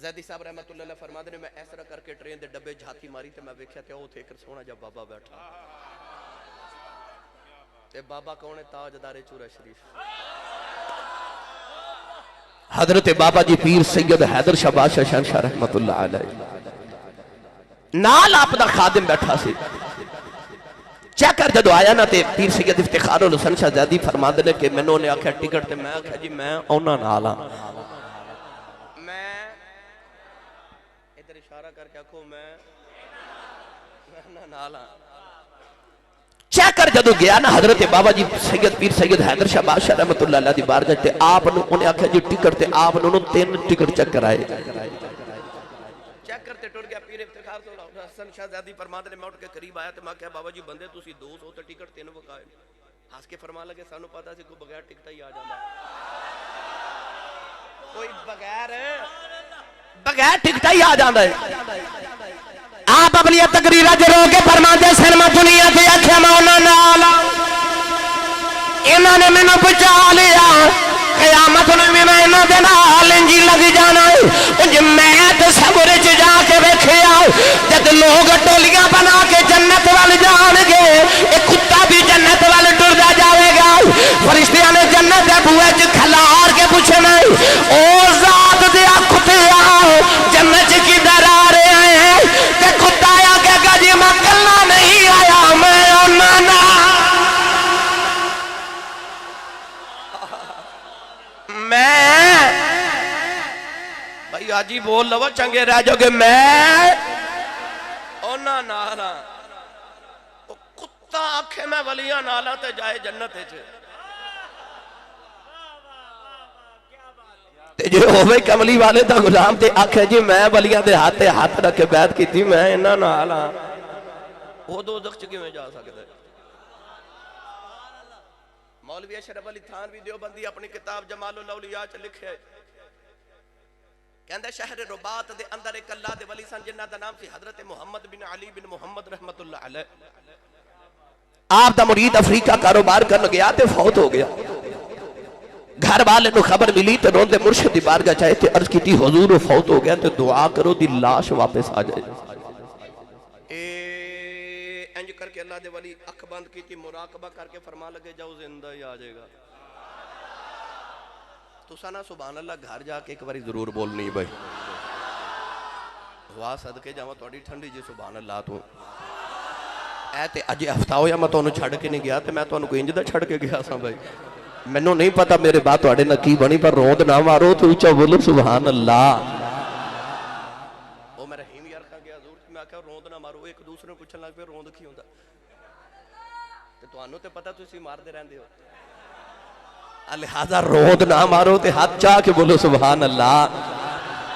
زیدی صاحب رحمت اللہ علیہ فرماتے نے میں ایسا کر کے ٹرین دے ڈبے جھاتی ماری تے میں ویکھیا تے او تھے ایک سونا جب بابا بیٹھا تے بابا کون ہے؟ تاجدار چورہ شریف حضرت بابا جی پیر سید حیدر شاہ بادشاہ شہنشاہ رحمت اللہ علیہ، نال آپ دا خادم بیٹھا سی۔ چیکر جدو آیا نا تے پیر سید افتخار الحسن شاہ زیدی فرما دے کہ میں نے آکھا ٹکٹ تے میں آکھا جی میں اونا نالا، میں ادھر اشارہ کر کے آکھو میں نال ہاں چیک کر جدو گیا نا حضرت بابا جی سید پیر سید حیدر شاہ بادشاہ رحمت اللہ علیہ دی بارگاہ تے آپ انہیں آکھا جی ٹکٹ تے آپ انہوں 3 ٹکٹ چیک کرائے چیک کرتے ٹوٹ گیا پیر افتخار تو حسن شاہ زیادی فرماتے نے میں اٹھ کے قریب آیا تے میں کہا بابا جی بندے تسی 200 تے ٹکٹ 3 وکائے ہاس کے فرما لگے سانو پتا سی کوئی بغیر ٹکٹا ہی آ جانا کوئی بغیر ٹکٹا ہی آ جانا ہے آپ اپنی تقریرہ جرو کے فرماتے سنما دنیا کے اکھیا مونا نالا انہوں نے میں نے بچا لیا قیامت نے بھی میں انہوں نے نال انجی لگ جانا ہے میں تصور جا کے بیٹھے آؤ جب لوگ ٹولیاں بنا کے جنت وال جان گے ایک کتا بھی جنت وال ٹردا جاوے گا فرشتیاں نے جنت دے بوئے چ کھلار کے پوچھے میں او ذات دیا کتے آؤ جنت کی در آ رہے ہیں کہ کتا آیا کہ گا جی میں کلنا نہیں آیا میں انہاں میں بھائی آجی بول لو چنگے رہ جو کہ میں اونا نالا کتا آنکھیں میں ولیاں نالا تے جائے جنت ہے تے جو ہوئے کملی والے تا غلام تے آنکھیں جی میں ولیاں دے ہاتھ رکھ کے بیعت کی تھی میں انہاں نالا وہ دو زخ چکی میں جا سکتا ہے مولوی اشرف علی تھانوی دیوبندی اپنی کتاب جمال الاولیاء چ لکھے کہندے شہر رباط دے اندر ایک اللہ دے ولی سن جنہ دا نام سی حضرت محمد بن علی بن محمد رحمت اللہ علیہ آپ دا مرید افریقہ کاروبار کرنے گیا تے فوت ہو گیا گھر والے نو خبر ملی تے روندے مرشد دی بارگاہ چاہے تے عرض کی تھی حضور فوت ہو گیا تے دعا کرو دی لاش واپس آ جائے انج کر کے اللہ دے ولی اکھ بند کی تھی مراقبہ کر کے فرما لگے جاؤ زندہ ہی آ جائے گا تو سانا سبحان اللہ گھر جا کے ایک باری ضرور بولنی بھائی ہوا صدقے جاؤں توڑی ٹھنڈی جی سبحان اللہ تو اے تے اجے ہفتہ ہو یا میں تو انہوں چھڑ کے نہیں گیا تے میں تو انہوں کو انجدہ چھڑ کے گیا سا بھائی میں نے نہیں پتا میرے بات توڑے نکی بنی پر روند نہ مارو تو اچھا بولو سبحان اللہ وہ میں رحیم یار کھا گیا حضور میں آکھا روند نہ مارو ایک دوسرے کو پوچھن لگ پہ روند کی ہوندہ تو انہوں تے پتا تو اسی مار دے رہن دے ہو لہذا روند نہ مارو تے ہاتھ چاہ کے بولو سبحان اللہ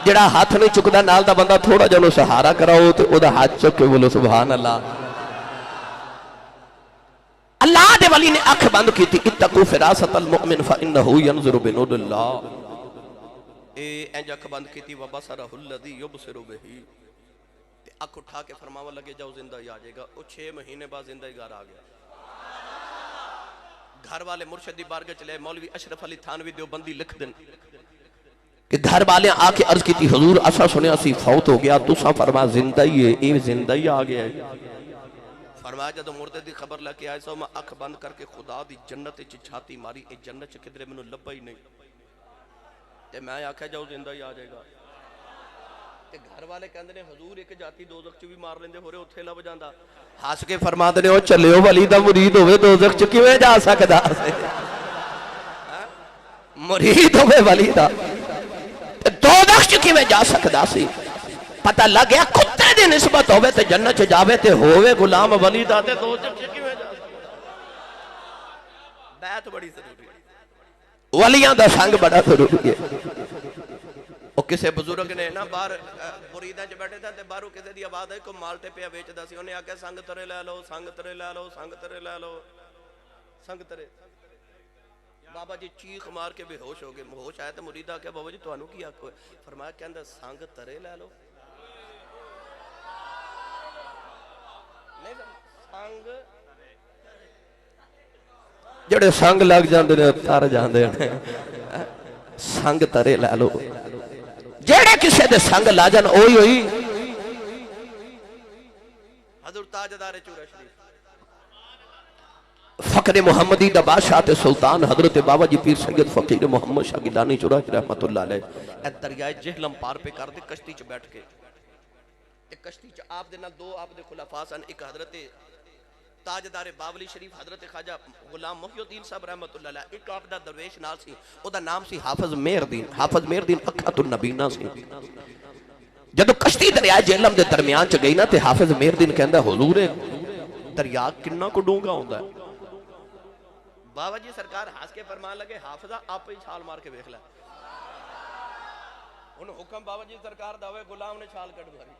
جڑا ہاتھ نہیں چکدا نال دا بندہ تھوڑا جنو سہارا کراؤ تے او دا ہاتھ چک کے بولو سبحان اللہ اللہ دے ولی نے اکھ بند کی تھی اتقو فراست المؤمن فإنہو ینظر بنور اللہ اینج اکھ بند کی تھی وبصرہ الذی یبصر بہی اکھ اٹھا کے فرماوا لگے جاؤ زندہ ہی آ جائے گا وہ 6 مہینے بعد زندہ ہی گھر آ گیا گھر والے مرشدی بارگاہ چلے مولوی اشرف علی تھانوی دیوبندی لکھ دن کہ گھر والے آ کے عرض کی تھی حضور اسا سنیا سی فوت ہو گیا تو سا فرما زندہ ہی ہے اے زندہ ہی آ گیا ہے فرمایا جدو مردے دی خبر لے کے آئے سو میں اکھ بند کر کے خدا دی جنت چھاتی ماری اے جنت کدھرے منو لبا ہی نہیں تے میں آکھا جاؤ زندہ ہی آ جائے گا تے گھر والے کہندے نے حضور ایک جاتی دوزخ چ بھی مار لیندے ہورے اوتھے لب جاندا ہس کے فرماندے نے او چلیو ولی دا مرید ہوے دوزخ چ کیویں جا سکدا مرید ہوے ولی دا دوزخ چ کیویں جا سکدا سی پتہ لگ گیا کتے دی نسبت ہوے تے جنت چ جاوے تے ہوے غلام ولی دا تے دوزخ چ کیویں جا سکدا بیعت بڑی ضروری ہے ولیاں دا سنگ بڑا ضروری ہے وہ کسے بزرگ نے نا باہر مریداں چ بیٹھے تھے تے باہروں کسے دی آواز آئی کوئی مالٹے پیا ویچدا سی انہیں آکھیا سنگ ترے لے لو سنگ ترے لے لو سنگ ترے لے لو سنگ ترے بابا جی چیخ مار کے بے ہوش ہو گئے ہوش آیا تے مرید آکھیا بابا جی تانوں کی آکھو فرمایا کہندا سنگ ترے لے لو نہیں سنگ جڑے سنگ لگ جاندے نے تر جاندے نے سنگ ترے لے لو جڑے کسے دے سنگ لا جان اوئی ہوئی حضور تاجدار چورہ شریف فقر محمدی دا بادشاہ تے سلطان حضرت بابا جی پیر سید فقیر محمد شاہ گیلانی چورہ رحمت اللہ علیہ اے دریائے جہلم پار پہ کر دے کشتی چ بیٹھ کے ایک کشتی چ آپ دے نال دو آپ دے خلفاء سن ایک حضرت تاجدار باولی شریف حضرت خواجہ غلام محی الدین صاحب رحمت اللہ علیہ ایک آپ دا درویش نال سی او دا نام سی حافظ مہر دین اکھت النبینہ سی جدو کشتی دریائے جہلم دے درمیان چ گئی نا تے حافظ مہردین کہندا حضور دریا کنا کو ڈونگا ہوندا ہے؟ بابا جی سرکار ہنس کے فرمان لگے حافظہ آپ ہی چھال مار کے دیکھ لے. انہوں حکم بابا جی سرکار داوے غلام نے چھال کٹ ماری.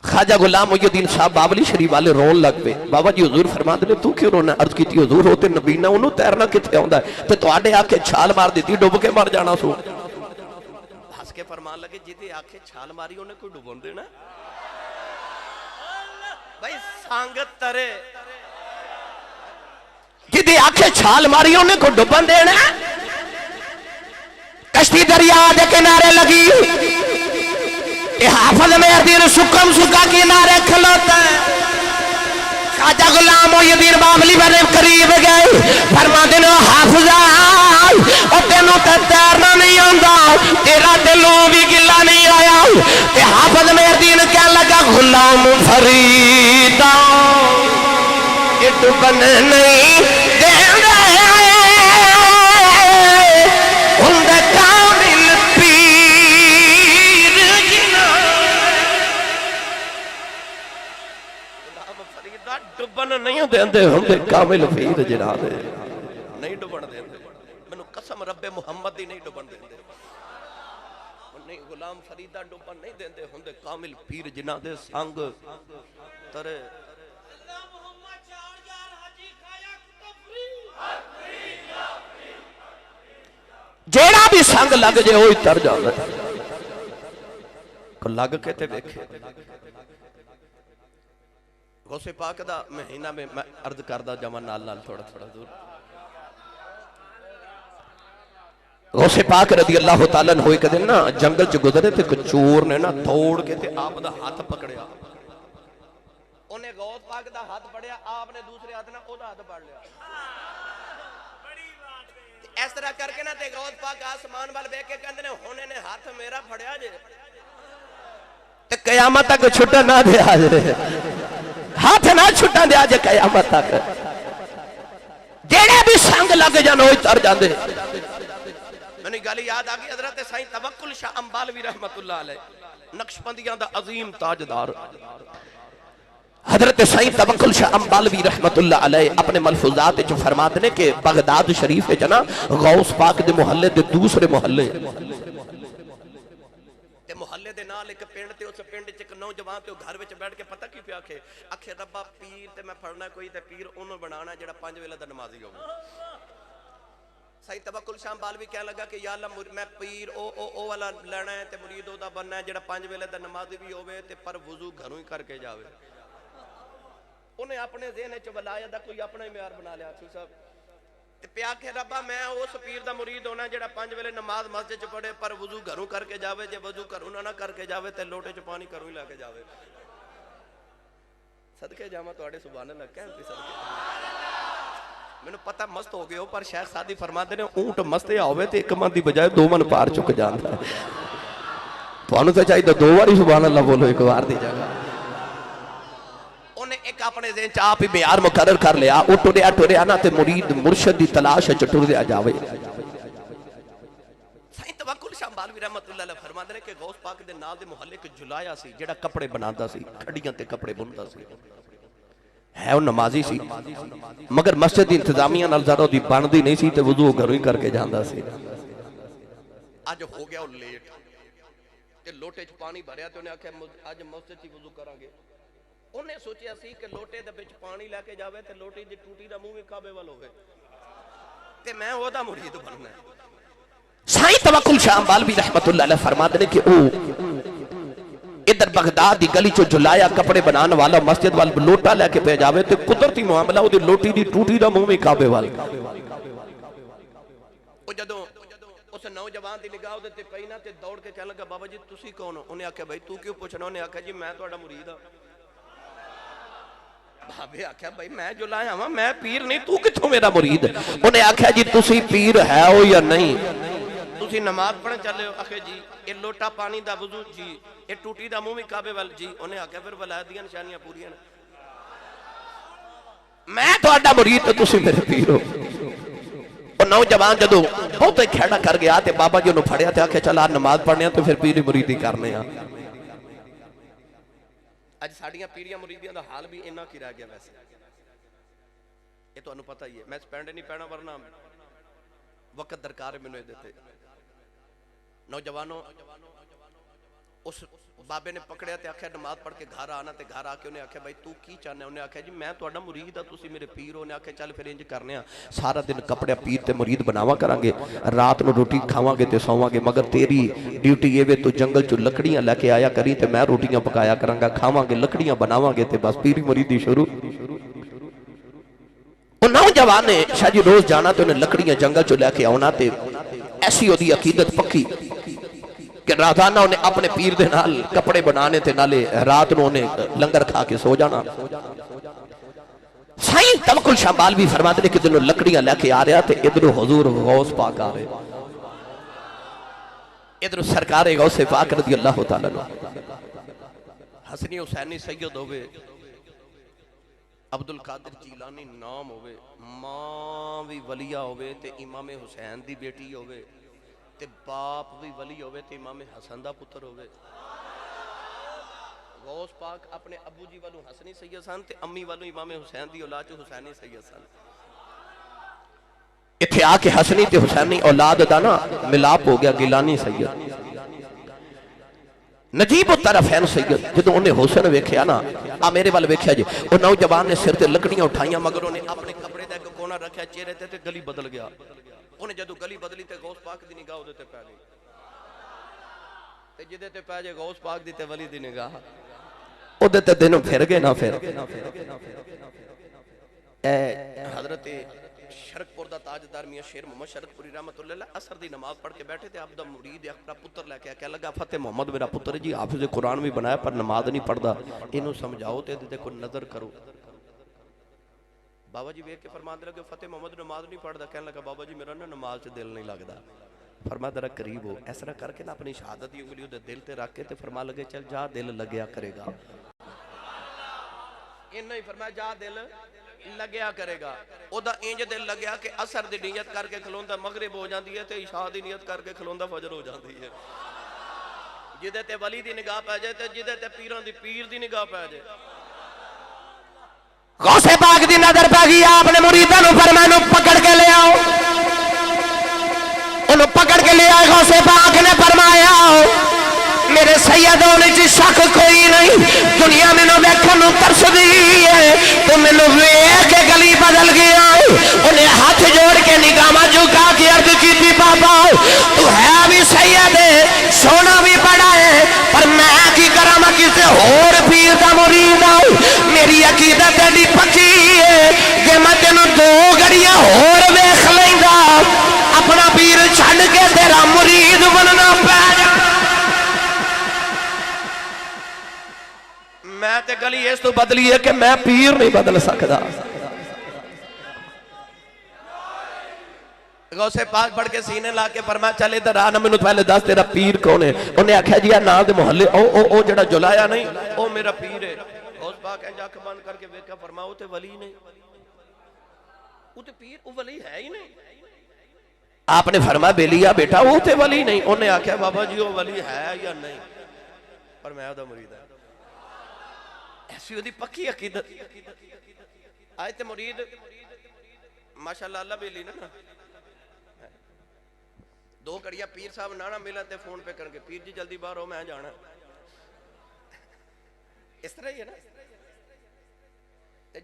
خواجہ غلام محی الدین صاحب بابلی شریف والے رون لگ پے. بابا جی حضور فرماتے نے تو کیوں رونا؟ عرض کی تھی حضور ہوتے نبی نہ انہوں تیرنا کتے ہوندا ہے تے تواڈے آ کے چھال مار دیتی ڈوب کے مر جانا سو. ہنس کے فرمان لگے جی آ کے چھال ماری انہیں کوئی ڈوبون دینا بھائی سانگت ترے جدی آنکھیں چھال ماری انہیں کو ڈبن دینا. کشتی دریا دے کنارے لگی حافظ مہردین سکم سکا کنارے کھلوتا ہے. خواجہ غلام محی الدین بابلی بنے قریب گئے فرما دینا حافظہ اور تینوں تے تیرنا نہیں آندا تیرا دلوں بھی گلا نہیں آیا. تے حافظ مہردین کہنے لگا غلام فریدہ یہ ڈبن نہیں دین رہے ہند کامل پیر جنا. غلام فریدہ ڈبن نہیں دین دے ہند کامل پیر جنا دے نہیں ڈبن دین دے. میں قسم رب محمد دی نہیں ڈبن دین دے. نہیں غلام فریدہ ڈبن نہیں دین دے ہند کامل پیر جنا دے سانگ ترے. جیڑا بھی سنگ لگ جے ہوئی تر جانا کو لگ کے تے دیکھے. غوث پاک دا مہینہ میں عرض کردہ جمع نال نال تھوڑا تھوڑا دور. غوث پاک رضی اللہ تعالیٰ ہوئی کہ دن نا جنگل چ گزرے تے چور نے نا توڑ کے تے آپ دا ہاتھ پکڑیا. انہیں غوث پاک دا ہاتھ پڑیا آپ نے دوسرے ہاتھ نا او دا ہاتھ پڑ لیا. اس طرح کر کے نا تے غوث پاک آسمان وال بیٹھ کے کہندے نے ہونے نے ہاتھ میرا پھڑیا جے تے قیامت تک چھٹا نہ دیا جے ہاتھ نہ چھٹا دیا جے قیامت تک. جیڑے بھی سنگ لگ جان ہوئی تر جاندے. میں نے گالی یاد آگئی حضرت سائیں توکل شاہ امبالوی رحمت اللہ علیہ نقشبندیاں دا عظیم تاجدار حضرت سائیں توکل شاہ امبالوی رحمت اللہ علیہ اپنے ملفوظات جو فرماتے ہیں کہ بغداد شریف ہے جنا غوث پاک دے محلے دے دوسرے محلے تے محلے دے نال ایک پنڈ تے اس پنڈ چ ایک نوجوان تے گھر وچ بیٹھ کے پتہ کی پیا کہ اکھے ربا پیر تے میں پڑھنا کوئی تے پیر انہوں بنانا جڑا 5 ویلے دا نمازی ہوگا. سائیں توکل شاہ امبالوی کہنے لگا کہ یا اللہ میں پیر او والا لینا ہے تے مرید او دا بننا ہے جڑا 5 ویلے دا نمازی بھی ہوئے تے پر وضو گھروں ہی کر کے جاوے. انہیں اپنے ذہن چ ولایت دا کوئی اپنا ہی معیار بنا لیا صاحب تے پیا کہ ربا میں اس پیر دا مرید ہونا جڑا 5 ویلے نماز مسجد چ پڑھے پر وضو گھروں کر کے جاوے. جے وضو گھروں نہ کر کے جاوے تے لوٹے چ پانی گھروں ہی لے کے جاوے. صدقے جاواں تواڈے سبحان اللہ کہن تے صدقے مینوں پتہ مست ہو گئے ہو پر شیخ سادی فرماتے نے اونٹ مست ہوے تے ایک من دی بجائے 2 من پار چک جاندا ہے. تانوں تے چاہیے 2 واری سبحان اللہ بولو ایک وار دی جگہ. ایک اپنے ذہن چ آپ ہی معیار مقرر کر لیا او ٹریا نا تے مرید مرشد دی تلاش چ ٹر دیا جاوے. سائیں توکل شاہ امبالوی رحمت اللہ علیہ فرماندے نے کہ غوث پاک دے نال دے محلے ایک جلایا سی جڑا کپڑے بناندا سی کھڑیاں تے کپڑے بندا سی ہے او نمازی سی مگر مسجد دی انتظامیہ نال ذرا دی بندی نہیں سی تے وضو گھروں ہی کر کے جاندا سی. اج ہو گیا او لیٹ تے لوٹے چ پانی بھریا تے انہیں آکھیا اج مسجد چ وضو کران گے. انہیں سوچیا سی کہ لوٹے دے وچ پانی لے کے جاوے تے لوٹی دی ٹوٹی دا منہ وی کعبے ول ہوے تے میں او دا مرید بننا ہے. سائیں توکل شاہ امبالوی رحمت اللہ علیہ فرماتے ہیں کہ او ادھر بغداد دی گلی چو جلایا کپڑے بنانے والا مسجد وال لوٹا لے کے پہ جاوے تے قدرتی معاملہ او دی لوٹی دی ٹوٹی دا منہ وی کعبے ول. او جدوں اس نوجوان دی نگاہ دے تے پئی نا تے دوڑ کے کہنے لگا بابا جی تسی کون ہو؟ انہیں آکھیا بھائی تو کیوں پوچھنا؟ انہیں آکھیا جی میں تہاڈا مرید ہاں. بھابے آکھیا بھائی میں جو لایا ہاں میں پیر نہیں تو کتھوں میرا مرید؟ انہیں آکھیا جی تسی پیر ہے ہو یا نہیں؟ تسی نماز پڑھن چلے ہو؟ آکھے جی اے لوٹا پانی دا وضو جی اے ٹوٹی دا منہ وی کعبے ول جی. انہیں آکھیا پھر ولایت دیاں نشانیاں پوریاں نے میں تہاڈا مرید تے تسی میرے پیر ہو. نوجوان جدو بہت کھیڑا کر گیا تے بابا جی انہوں پھڑیا تے آکھے چلا نماز پڑھنے تو پھر پیری مریدی کرنے ہیں. اج ساڑیاں پیریاں مریدیاں دا حال بھی انہاں کی رہ گیا ویسے. یہ تو انہوں پتہ ہی ہے میں سپینڈ نہیں پہنا ورنہ وقت درکار ہے میں دیتے. نوجوانوں اس بابے نے پکڑیا تے آکھیا نماز پڑھ کے گھر آنا تے گھر آ کے انہیں آکھیا بھائی تو کی چاہنے انہیں آکھیا جی میں تہاڈا مرید ہاں تسی میرے پیر ہو. انہیں آکھیا چل پھر انج کرنے ہاں سارا دن کپڑے پیر تے مرید بناوا کران گے رات نو روٹی کھاواں گے تے سوواں گے مگر تیری ڈیوٹی یہ وے تو جنگل چ لکڑیاں لے کے آیا کری تے میں روٹیاں پکایا کراں گا کھاواں گے لکڑیاں بناواں گے تے بس پیری مریدی شروع. وہ نوجوان نے شاہ جی روز جانا تے انہیں لکڑیاں جنگل چ لے کے آنا تے ایسی ہوتی عقیدت پکی کہ راتانہ انہیں اپنے پیر دے نال کپڑے بنانے تھے نالے رات نو انہیں لنگر کھا کے سو جانا. سائیں توکل شامبال بھی فرماتے ہیں کہ دنوں لکڑیاں لے کے آ رہا تھے ادھر حضور غوث پاک آ رہے ادھر سرکار غوث پاک رضی اللہ تعالیٰ حسنی حسینی سید ہوئے عبدالقادر جیلانی نام ہوئے ماں بھی ولیہ ہوئے تے امام حسین دی بیٹی ہوئے تے باپ بھی ولی ہوئے تے امام حسن دا پتر ہوئے. غوث پاک اپنے ابو جی والوں حسنی سید سن تے امی والوں امام حسین دی اولاد جو حسینی سید سن. اتھے آ کے حسنی تے حسینی اولاد دا نا ملاپ ہو گیا گیلانی سید نجیب الطرفین سید. جدو انہیں حسن ویکھیا نا میرے والے ویکھیا جی وہ نوجوان نے سر تے لکڑیاں اٹھائیاں مگر انہیں اپنے کپڑے دے کے کونا رکھیا چہرے تے گلی بدل گیا. انہیں جدو گلی بدلی تے غوث پاک دی نگاہ ہوتے تے پہ گئی تے جدے تے پہ جے غوث پاک دی تے ولی دی نگاہ ہوتے تے دنوں پھر گئے نا پھر. اے حضرت شرک پور دا تاجدار میاں شیر محمد شرک پوری رحمت اللہ علیہ اثر دی نماز پڑھ کے بیٹھے تھے عبدہ مرید اپنا پتر لے کے کہہ لگا فتح محمد میرا پتر جی حافظ قرآن بھی بنایا پر نماز نہیں پڑھدا انہوں سمجھاؤ تے دیکھو نظر کرو. بابا جی بیک کے فرمان دے لگے فتح محمد نماز نہیں پڑھدا کہنے لگا بابا جی میرا نا نماز سے دل نہیں لگدا. فرما درہ قریب ہو اس طرح کر کے نا اپنی شہادت دی انگلی دل تے رکھ کے تے فرما لگے چل جا دل لگیا کرے گا. انہوں ہی فرمایا جا دل لگیا کرے گا. او دا انج دل لگیا کہ اثر دی نیت کر کے کھلوندہ مغرب ہو جاندی ہے تے عشاء دی نیت کر کے کھلوندہ فجر ہو جاندی ہے. جدے تے ولی دی نگاہ پہ جائے تے جدے تے پیران دی پیر دی نگاہ پہ جائے. غوث پاک دی نظر پہ گیا اپنے مریدہ نو فرمائے نو پکڑ کے لے آؤ. انہوں پکڑ کے لے آئے غوث پاک نے فرمایا میرے سیدوں نے جی شک کوئی نہیں دنیا میں نو بیکھن نو ترس دی ہے تو میں نو ویکھ کے گلی بدل گیا. انہیں ہاتھ جوڑ کے نگاہ جھکا کے عرض کی تھی بابا تو ہے بھی سید ہے سونا بھی بڑا ہے پر میں کی کرم کسے اور پیر دا مرید ہوں. میری عقیدت دی پکی ہے کہ میں تینوں دو گھڑیاں اور ویکھ لیندا اپنا پیر چھڈ کے تیرا مرید بننا پے جا. میں تے گلی اس تو بدلی ہے کہ میں پیر نہیں بدل سکتا. غوث پاک پڑھ کے سینے لا کے فرمایا چل ادھر آنا میں نے پہلے دس تیرا پیر کون ہے. انہیں آکھیا جی نال دے محلے او جڑا جلایا نہیں او میرا پیر ہے. غوث پاک انج اکھ بند کر کے ویکھا فرمایا او تے ولی نہیں او تے پیر او ولی ہے ہی نہیں. آپ نے فرمایا بیلیا بیٹا او تے ولی نہیں. انہیں آکھیا بابا جی او ولی ہے یا نہیں پر میں دا مرید ہے. ایسی ہوتی پکی عقیدت. آئے تے مرید ماشاءاللہ اللہ بیلی نا دو کڑیا پیر صاحب نانا ملا تے فون پہ کرنگے پیر جی جلدی باہر ہو میں جانا. اس طرح ہی ہے نا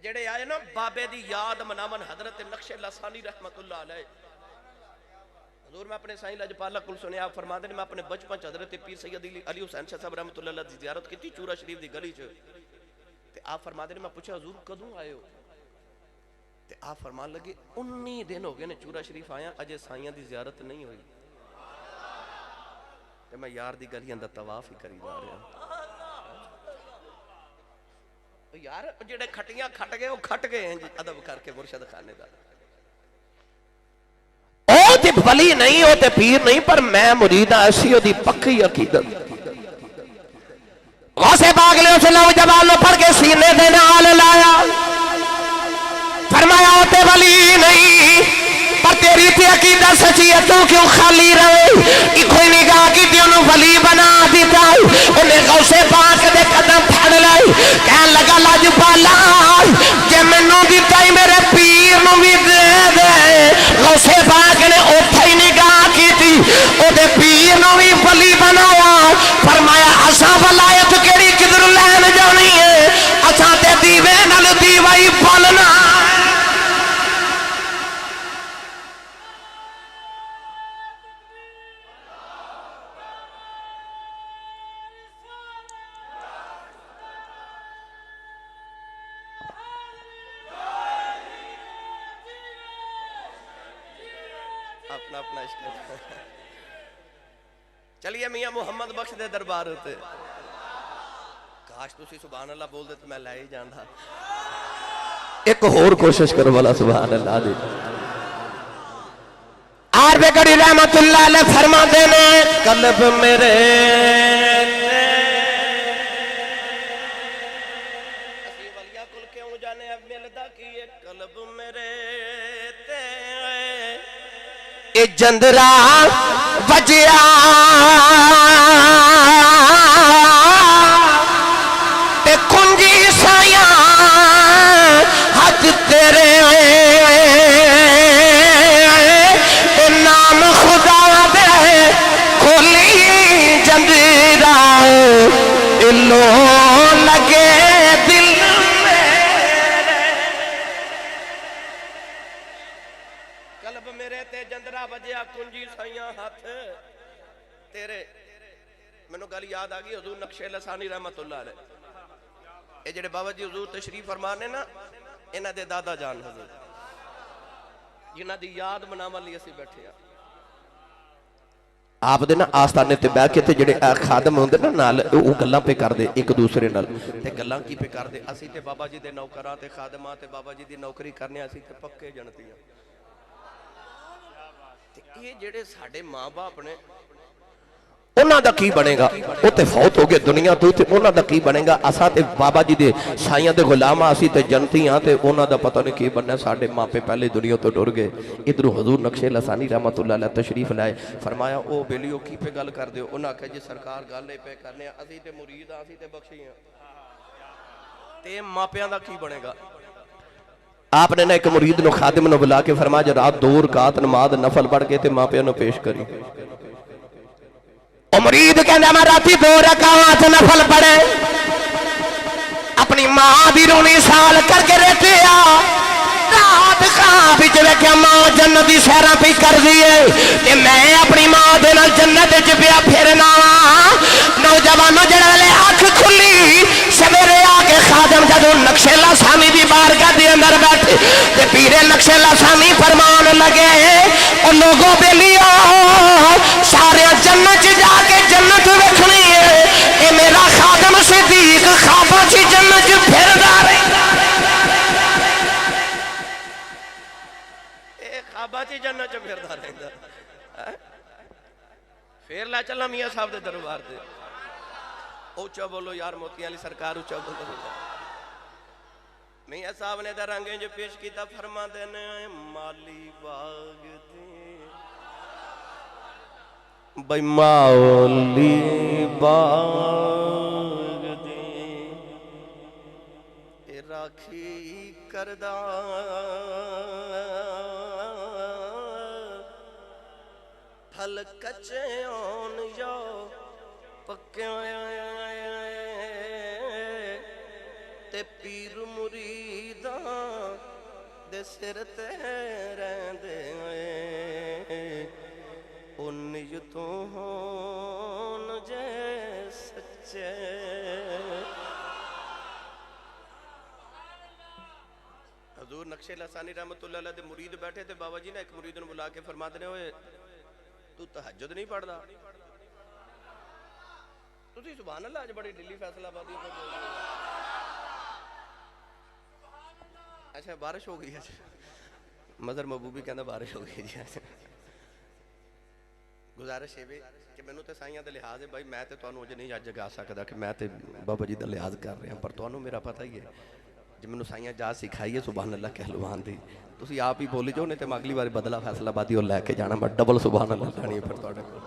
جڑے آئے نا بابے دی یاد منامن حضرت نقش لسانی رحمت اللہ علیہ. حضور میں اپنے سائیں لجپالہ کل سنے آپ فرما دیں میں اپنے بچپن حضرت پیر سید علی حسین شاہ صاحب رحمت اللہ علیہ دی زیارت کی تھی چورا شریف دی گلی چھے. آپ فرما دیں میں پوچھا حضور کدوں آئے ہو تے آپ فرمان لگے 19 دن ہو گئے نے چورا شریف آیا اجے سائیاں دی زیارت نہیں ہوئی تے میں یار دی گلی اندر طواف ہی کری جا رہا. یار جڑے کھٹیاں کھٹ گئے وہ کھٹ گئے ہیں جی ادب کر کے مرشد خانے دا. او تے ولی نہیں او تے پیر نہیں پر میں مرید ایسی ہو دی پکی عقیدت. غوث پاک نے اس نوجوان نو پڑھ کے سینے دے نال لایا فرمایا او تے ولی نہیں پر تیری تے سچی ہے تو کیوں خالی رہے ایک کوئی نگاہ کی تھی انہوں ولی بنا دیتا انہیں غوث پاک دے قدم پھڑ لائے کہن لگا لاجپالا جے منوں دیتا ہی میرے پیر نوں بھی دے دے غوث پاک نے اوتھے ہی نگاہ کی تھی او دے پیر نوں بھی ولی بنایا فرمایا اساں ولایت کیڑی کدھر لین جانی ہے اساں تے دیوے نال دیوا ہی پالنا اپنا اپنا عشق چلیے میاں محمد بخش دے دربار ہوتے کاش تسی سبحان اللہ بول دے تو میں لائے ہی جاندھا ایک اور کوشش کرو والا سبحان اللہ دے آر بے گڑی رحمت اللہ علیہ فرما دینے قلب میرے اسی ولیہ کل کیوں جانے اب ملدہ کیے قلب میرے اے جندرا وجیا تے کنجی سایاں حد تیرے تے نام خدا دے کھولی جندرا لو لگے دل قلب میرے تے جندرا بجیا کنجی سائیاں ہاتھ تیرے منو گل یاد آگئی حضور نقش لسانی رحمت اللہ علیہ اے جڑے بابا جی حضور تشریف فرمانے نا انہ دے دادا جان حضور جنہ دی یاد منامہ لی اسی بیٹھے ہیں آپ دے نا آستانے تے بیٹھ کے تے جڑے خادم ہوندے نا نال او گلاں پہ کر دے ایک دوسرے نال تے گلاں کی پہ کر دے اسی تے بابا جی دے نوکراں تے خادماں تے بابا جی دی نوکری کرنے اسی تے پکے جنتی ہیں یہ جڑے ساڑھے ماں باپ نے انہاں دا کی بنے گا وہ تے فوت ہو گئے دنیا تو تے انہاں دا کی بنے گا اساں تے بابا جی دے سائیاں دے غلاماں اسی تے جنتی ہاں تے انہاں دا پتہ نہیں کی بننا ساڑھے ماں پہ پہلے دنیا تو ڈر گئے ادھر حضور نقش لسانی رحمت اللہ علیہ تشریف لائے فرمایا او بیلیو کی پہ گل کر دے انہاں کہ جی سرکار گالے پہ کرنے اسی تے مرید ہاں اسی تے بخشی ہیں تے ماں پیاں دا کی بنے گا آپ نے ایک مرید نو خادم نو بلا کے فرمایا جو رات 2 رکعت نماز نفل پڑھ کے تے ماں پیاں نو پیش کری مرید کہندہ میں راتی 2 رکعت نفل پڑھے اپنی ماں دی رونی سال کر کے رہتے رات خواب وچ ویکھیا ماں جنت دی سیراں پہ کر دیے تے میں اپنی ماں دے نال جنت وچ پیا پھرنا نوجوانوں جڑے ویلے اکھ کھلی سویرے آ کے خادم جدوں نقش لسانی دی بارگاہ دے اندر بیٹھے تے پیر نقش لسانی فرمان لگے او لوگوں بیلیو سارے جنت جا کے جنت ویکھنی ہے اے میرا خادم صدیق خواباں چ جنت پھردا رہندا اے خواباں چ جنت پھردا رہندا پھر لا چلا میاں صاحب دے دربار تے اونچا بولو یار موتیاں علی سرکار اونچا بولو میاں صاحب نے درانگیں جو پیش کیتا فرما دینے مالی باغ دے بھائی مالی باغ دے راکھی کردہ پھل کچے آن یا پکے تے پیر مریداں دے سر تے رہندے ان نیتوں ہون جے سچے حضور نقش لسانی رحمت اللہ علیہ دے مرید بیٹھے تھے بابا جی نے ایک مرید نے بلا کے فرما دینے ہوئے تو تہجد نہیں پڑھ دا تو تھی سبحان اللہ آج بڑی ڈلی فیصلہ بادی پر اچھا بارش ہو گئی ہے مظہر محبوبی کہنا بارش ہو گئی جی گزارش ہے کہ میں نے تے سائیاں دے لحاظ ہے بھائی میں تے تو انہوں نہیں آج جگہ سکتا کہ میں تے بابا جی دے لحاظ کر رہے ہیں پر تو انہوں میرا پتہ ہی ہے جب میں نے سائیاں جا سکھائی ہے سبحان اللہ کہلوان دی تسی آپ ہی بولی جو نہیں تے میں اگلی بار بدلہ فیصلہ بادی اور لے کے جانا میں ڈبل سبحان اللہ لانی ہے پھر توڑے کو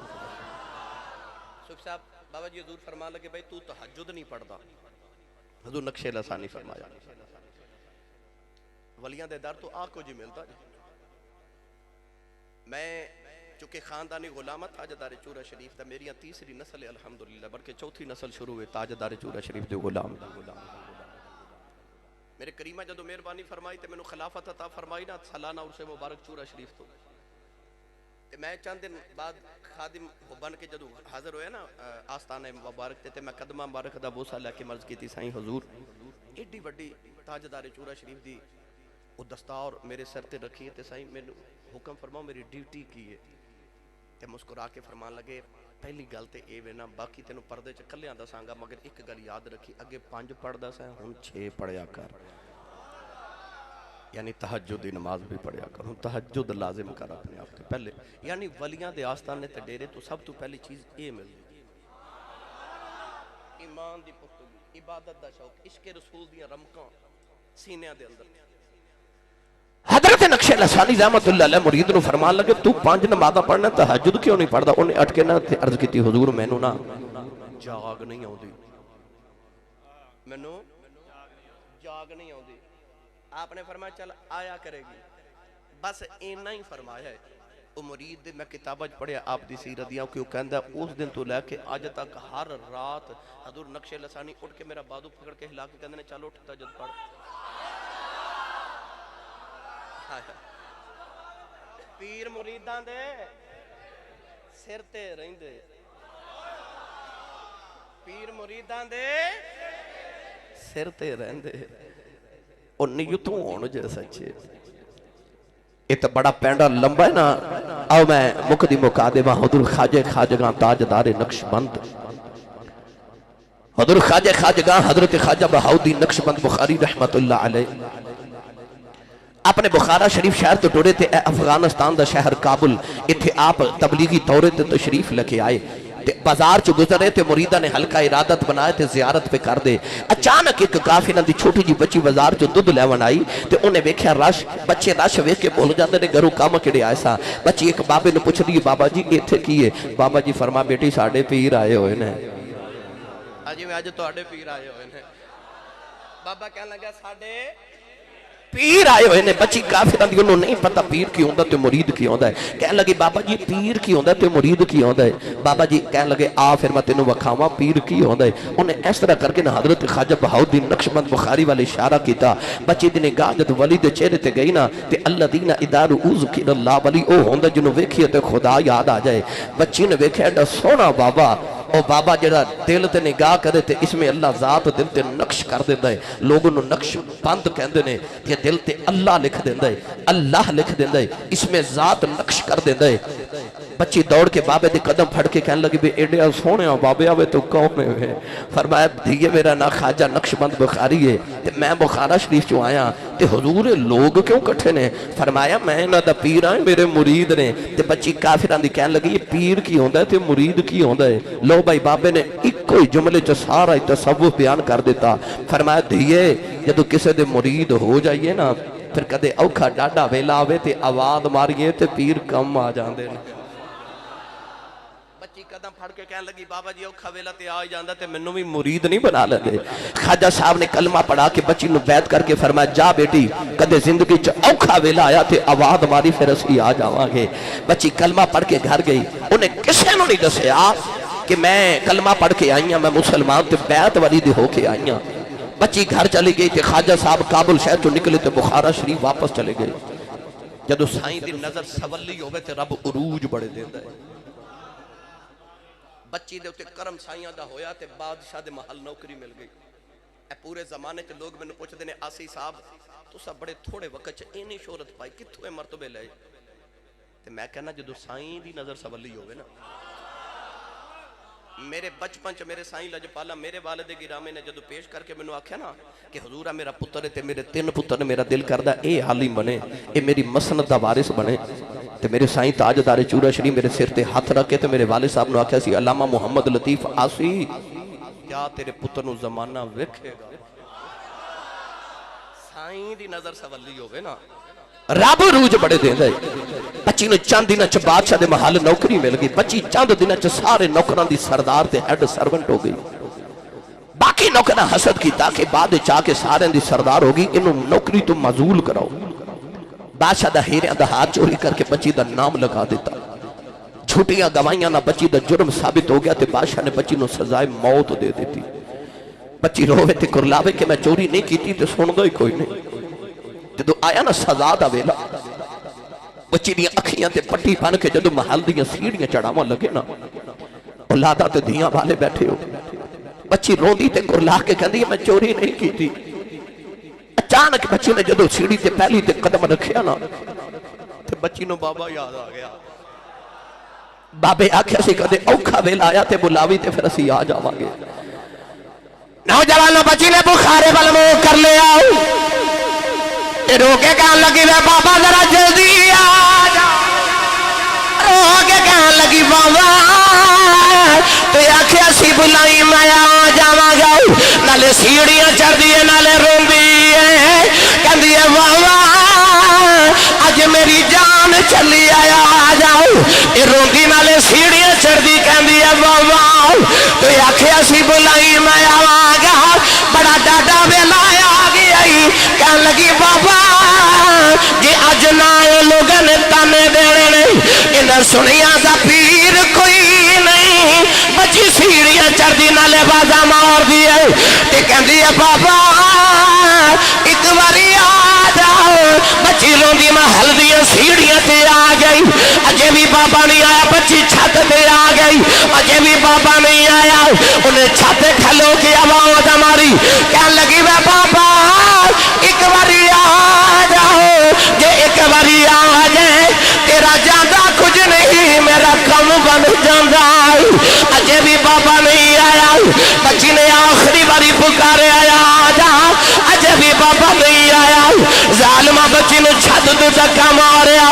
سب صاحب بابا جی حضور فرما لگے بھائی تو تہجد نہیں پڑھتا حضور نقش لسانی فرمایا ولیاں دے در تو آہ کو جی ملتا جی میں چونکہ خاندانی غلامت تاجدار چورہ شریف تھا میری تیسری نسل ہے الحمدللہ بلکہ چوتھی نسل شروع ہوئے تاجدار چورہ شریف دے غلام میرے کریمہ جدو مہربانی فرمائی تے میں نے خلافت عطا فرمائی نا سالانہ عرصے مبارک چورہ شریف تو تے میں چند دن بعد خادم بن کے جدو حاضر ہویا نا آستانہ مبارک تے میں قدمہ مبارک دا بوسہ لے کے مرض کی تھی سائیں حضور ایڈی بڑی تاجدار چورہ شریف دی وہ دستار میرے سر تے رکھی ہے تے سائیں میں حکم فرماؤ میری ڈیوٹی کی ہے تے مسکرا کے فرمان لگے پہلی گل تے اے وینا باقی تینوں پردے چ کلیاں دساں گا مگر ایک گل یاد رکھی اگے 5 پڑھدا سا ہن 6 پڑھیا کر یعنی تہجد دی نماز بھی پڑھیا کر ہن تہجد لازم کر اپنے آپ تے پہلے یعنی ولیاں دے آستانے تے ڈیرے تو سب تو پہلی چیز اے ملدی ایمان دی پختگی عبادت دا شوق عشق رسول دیاں رمقاں سینیاں دے اندر حضرت نقش لسانی رحمت اللہ علیہ مرید نو فرمان لگے تو 5 نمازاں پڑھنا تہجد کیوں نہیں پڑھدا انہیں اٹھ کے نہ عرض کیتی حضور مینوں نا جاگ نہیں آوندی مینوں جاگ نہیں آوندی آپ نے فرمایا چل آیا کرے گی بس اینا ہی فرمایا ہے وہ مرید دے میں کتابہ پڑھیا آپ دی سیرت دیاں کیوں کہندہ اس دن تو لے کے آج تک ہر رات حضور نقش لسانی اٹھ کے میرا بادو پکڑ کے ہلا کے کہندے چلو اٹھ تہجد پڑھ پیر مریداں دے سر تے رہندے پیر مریداں دے سر تے رہندے اور نیتوں ہون جے سچے یہ تو بڑا پینڈا لمبا ہے نا آؤ میں مقدم مقادمہ حضور خواجہ خواجگاں تاجدار نقش بند حضور خواجہ خواجگاں حضرت خواجہ بہاؤدین نقش بند بخاری رحمت اللہ علیہ اپنے بخارا شریف شہر تو ٹوڑے تھے افغانستان دا شہر کابل اتھے آپ تبلیغی طورے تے تشریف لکے آئے بازار چو گزرے تھے مریدہ نے حلقہ ارادت بنائے تھے زیارت پہ کر دے اچانک ایک کافرہ دی چھوٹی جی بچی بازار چو دودھ لیون آئی تے انہیں ویکھیا رش بچے رش ویکھ کے بول جاندے نے گھروں کام کڑے آئے سا بچی ایک بابے نے پوچھ رہی بابا جی ایتھے کیے بابا جی فرما بیٹی ساڑھے پیر آئے ہوئے نے آجی میں آج تو آڑے پیر آئے ہوئے نے بابا کہنے لگا ساڑھے پیر آئے ہوئے نے بچی کافران دی انہوں نہیں پتا پیر کی ہوندہ تے مرید کی ہوندہ ہے کہنے لگے بابا جی پیر کی ہوندہ تے مرید کی ہوندہ ہے بابا جی کہنے لگے پھر میں تینوں وکھاواں پیر کی ہوندہ ہے انہیں اس طرح کر کے نا حضرت خواجہ بہاؤدین نقش بند بخاری والے اشارہ کیتا بچی دی نگاہ جد ولی دے چہرے تے گئی نا تے اللہ دینا ادار ذکر اللہ ولی او ہوندہ جنہوں ویکھیے تے خدا یاد آ جائے بچی نے ویکھے ایڈا سونا بابا او بابا جڑا دل تے نگاہ کرے تے اس میں اللہ ذات دل تے نقش کر دیندہ ہے لوگوں نے نقش بند کہندے نے تے دل تے اللہ لکھ دیندہ ہے اللہ لکھ دیندہ ہے اس میں ذات نقش کر دیندہ ہے بچی دوڑ کے بابے دے قدم پھڑ کے کہنے لگی بے ایڈے سونے بابے آوے تو کون ہے فرمایا دیئے میرا نا خواجہ نقش بند بخاری ہے تے میں بخارا شریف چو آیا تے حضور لوگ کیوں کٹھے نے فرمایا میں نہ دا پیر آئے میرے مرید نے تے بچی کافران دی کہنے لگی یہ پیر کی ہوندہ ہے تے مرید کی ہوندہ ہے لو بھائی بابے نے ایک کوئی جملے چو سارا تصوف بیان کر دیتا فرمایا دیئے جدو کسے دے مرید ہو جائیے نا پھر کدے اوکھا ڈاڈا ویلا آوے تے آواز ماریے تے پیر کم آ جاندے نے بچی قدم پھڑ کے کہنے لگی بابا جی اوکھا ویلا تے آ جاندہ تے منوں بھی مرید نہیں بنا لگے خواجہ صاحب نے کلمہ پڑھا کے بچی نو بیعت کر کے فرمایا جا بیٹی کدے زندگی چ اوکھا ویلا آیا تے آواز ماری پھر اسی آ جاواں گے بچی کلمہ پڑھ کے گھر گئی انہیں کسے نو نہیں دسیا کہ میں کلمہ پڑھ کے آئی ہوں میں مسلمان تے بیعت والی دے ہو کے آئی ہوں بچی گھر چلی گئی تے خواجہ صاحب کابل شہر تو نکلے تے بخارا شریف واپس چلے گئے جدو سائیں دی نظر سولی ہوئے تے رب عروج بڑے دیندہ ہے بچی دے اتے کرم سائیاں دا ہویا تے بادشاہ دے محل نوکری مل گئی اے پورے زمانے تے لوگ میں نے پوچھ دینے آسی صاحب تو سب بڑے تھوڑے وقت چ اینی شہرت پائی کتھوے مرتبے لے تے میں کہنا جدو سائیں دی نظر سولی ہوئے نا میرے بچپن چ میرے سائیں لجپالا میرے والد گرامی نے جدو پیش کر کے میں نے آکھیا نا کہ حضورہ میرا پتر ہے تے میرے 3 پتر نے میرا دل کردہ اے عالم بنے اے میری مسند دا وارث بنے تے میرے سائیں تاجدار چورہ شریف میرے سر تے ہاتھ رکھے تے میرے والد صاحب نے آکھیا سی علامہ محمد لطیف آسی کیا تیرے پتر نو زمانہ ویکھے گا سائیں دی نظر سولی ہوگی نا رب روج بڑے دے دے بچی نے چند دن چ بادشاہ دے محل نوکری مل گئی بچی چند دن چ سارے نوکران دی سردار تے ہیڈ سرونٹ ہو گئی باقی نوکرہ حسد کی تاکہ بعد چاہ کے سارے دی سردار ہوگی انہوں نوکری تو معزول کراؤ بادشاہ دا ہیرے دا ہاتھ چوری کر کے بچی دا نام لگا دیتا جھوٹیاں گوائیاں نہ بچی دا جرم ثابت ہو گیا تے بادشاہ نے بچی نو سزائے موت دے دیتی بچی روے تے کرلاوے کہ میں چوری نہیں کیتی تے سن دو ہی کوئی نہیں تے دو آیا نا سزا دا ویلا بچی دی اکھیاں تے پٹی پان کے جدو محل دیاں سیڑیاں چڑھاواں لگے نا اولادہ تے دیاں والے بیٹھے ہو بچی روندی تے کرلا کے کہندی میں چوری نہیں کیتی اچانک بچی نے جدو سیڑھی تے پہلی تے قدم رکھیا نا تے بچی نو بابا یاد آ گیا بابے آکھیا سی کدے اوکھا ویل آیا تے بلاوی تے پھر اسی آ جاواں گے نوجوانوں بچی نے بخارے وال منہ کر لیا تے رو کے کہن لگی وے بابا ذرا جلدی آ جا رو کے کہن لگی بابا تے آکھیا سی بلائی میں آ جاواں گا نالے سیڑھیاں چڑھ دیے نالے روندی ہے کہندی ہے بابا اج میری جان چلی آیا آ جاؤ اے روندی نالے سیڑھیاں چڑھ دی کہندی ہے بابا تے آکھیا سی بلائی میں آواں گا بڑا ڈاڈا ویلا آ گیا کہن لگی بابا جی اج نہ لوگوں نے تانے دینے نہیں انہیں سنیا دا پیر کوئی نہیں بچی سیڑھیاں چڑھ دی نالے بازا مار دیئے تے کہندی ہے بابا ایک باری آ جاؤ بچی روندی محل دیاں سیڑھیاں تے آ گئی اجے بھی بابا نہیں آیا بچی چھت تے آ گئی اجے بھی بابا نہیں آیا انہیں چھت کھلو کے آواز ہماری کہنے لگی وے بابا ایک باری آ جاؤ جے ایک باری آ جائے تیرا جاندہ کچھ نہیں میرا کم بن جاندہ اجے بھی بابا نہیں آیا بچی نے آخری باری پکارے آیا آ جا اجے بھی بابا نہیں آیا ظالمہ بچی نے چھت تو دھکا ماریا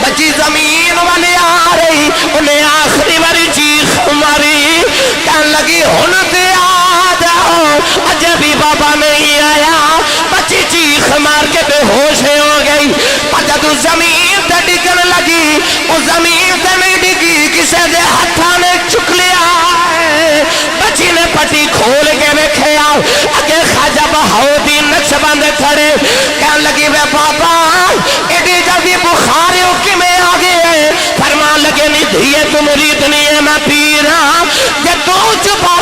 بچی زمین والے آ رہی انہیں آخری باری چیخ ماری کہنے لگی ہن تے آ جاؤ اجے بھی بابا نہیں آیا بچی چیخ مار کے بے ہوش ہو گئی پر جب زمین تے ڈگن لگی وہ زمین تے نہیں ڈگی کسے دے ہتھاں نے چک لیا بچی نے پٹی کھول کے ویکھیا اگے خواجہ بہاؤدین نقش بند کھڑے کہنے لگی وے بابا ایڈی جلدی بخاریوں کی میں آگے فرمان لگے نہیں دھیے تو مرید نہیں ہے میں پیرا جے تو چپا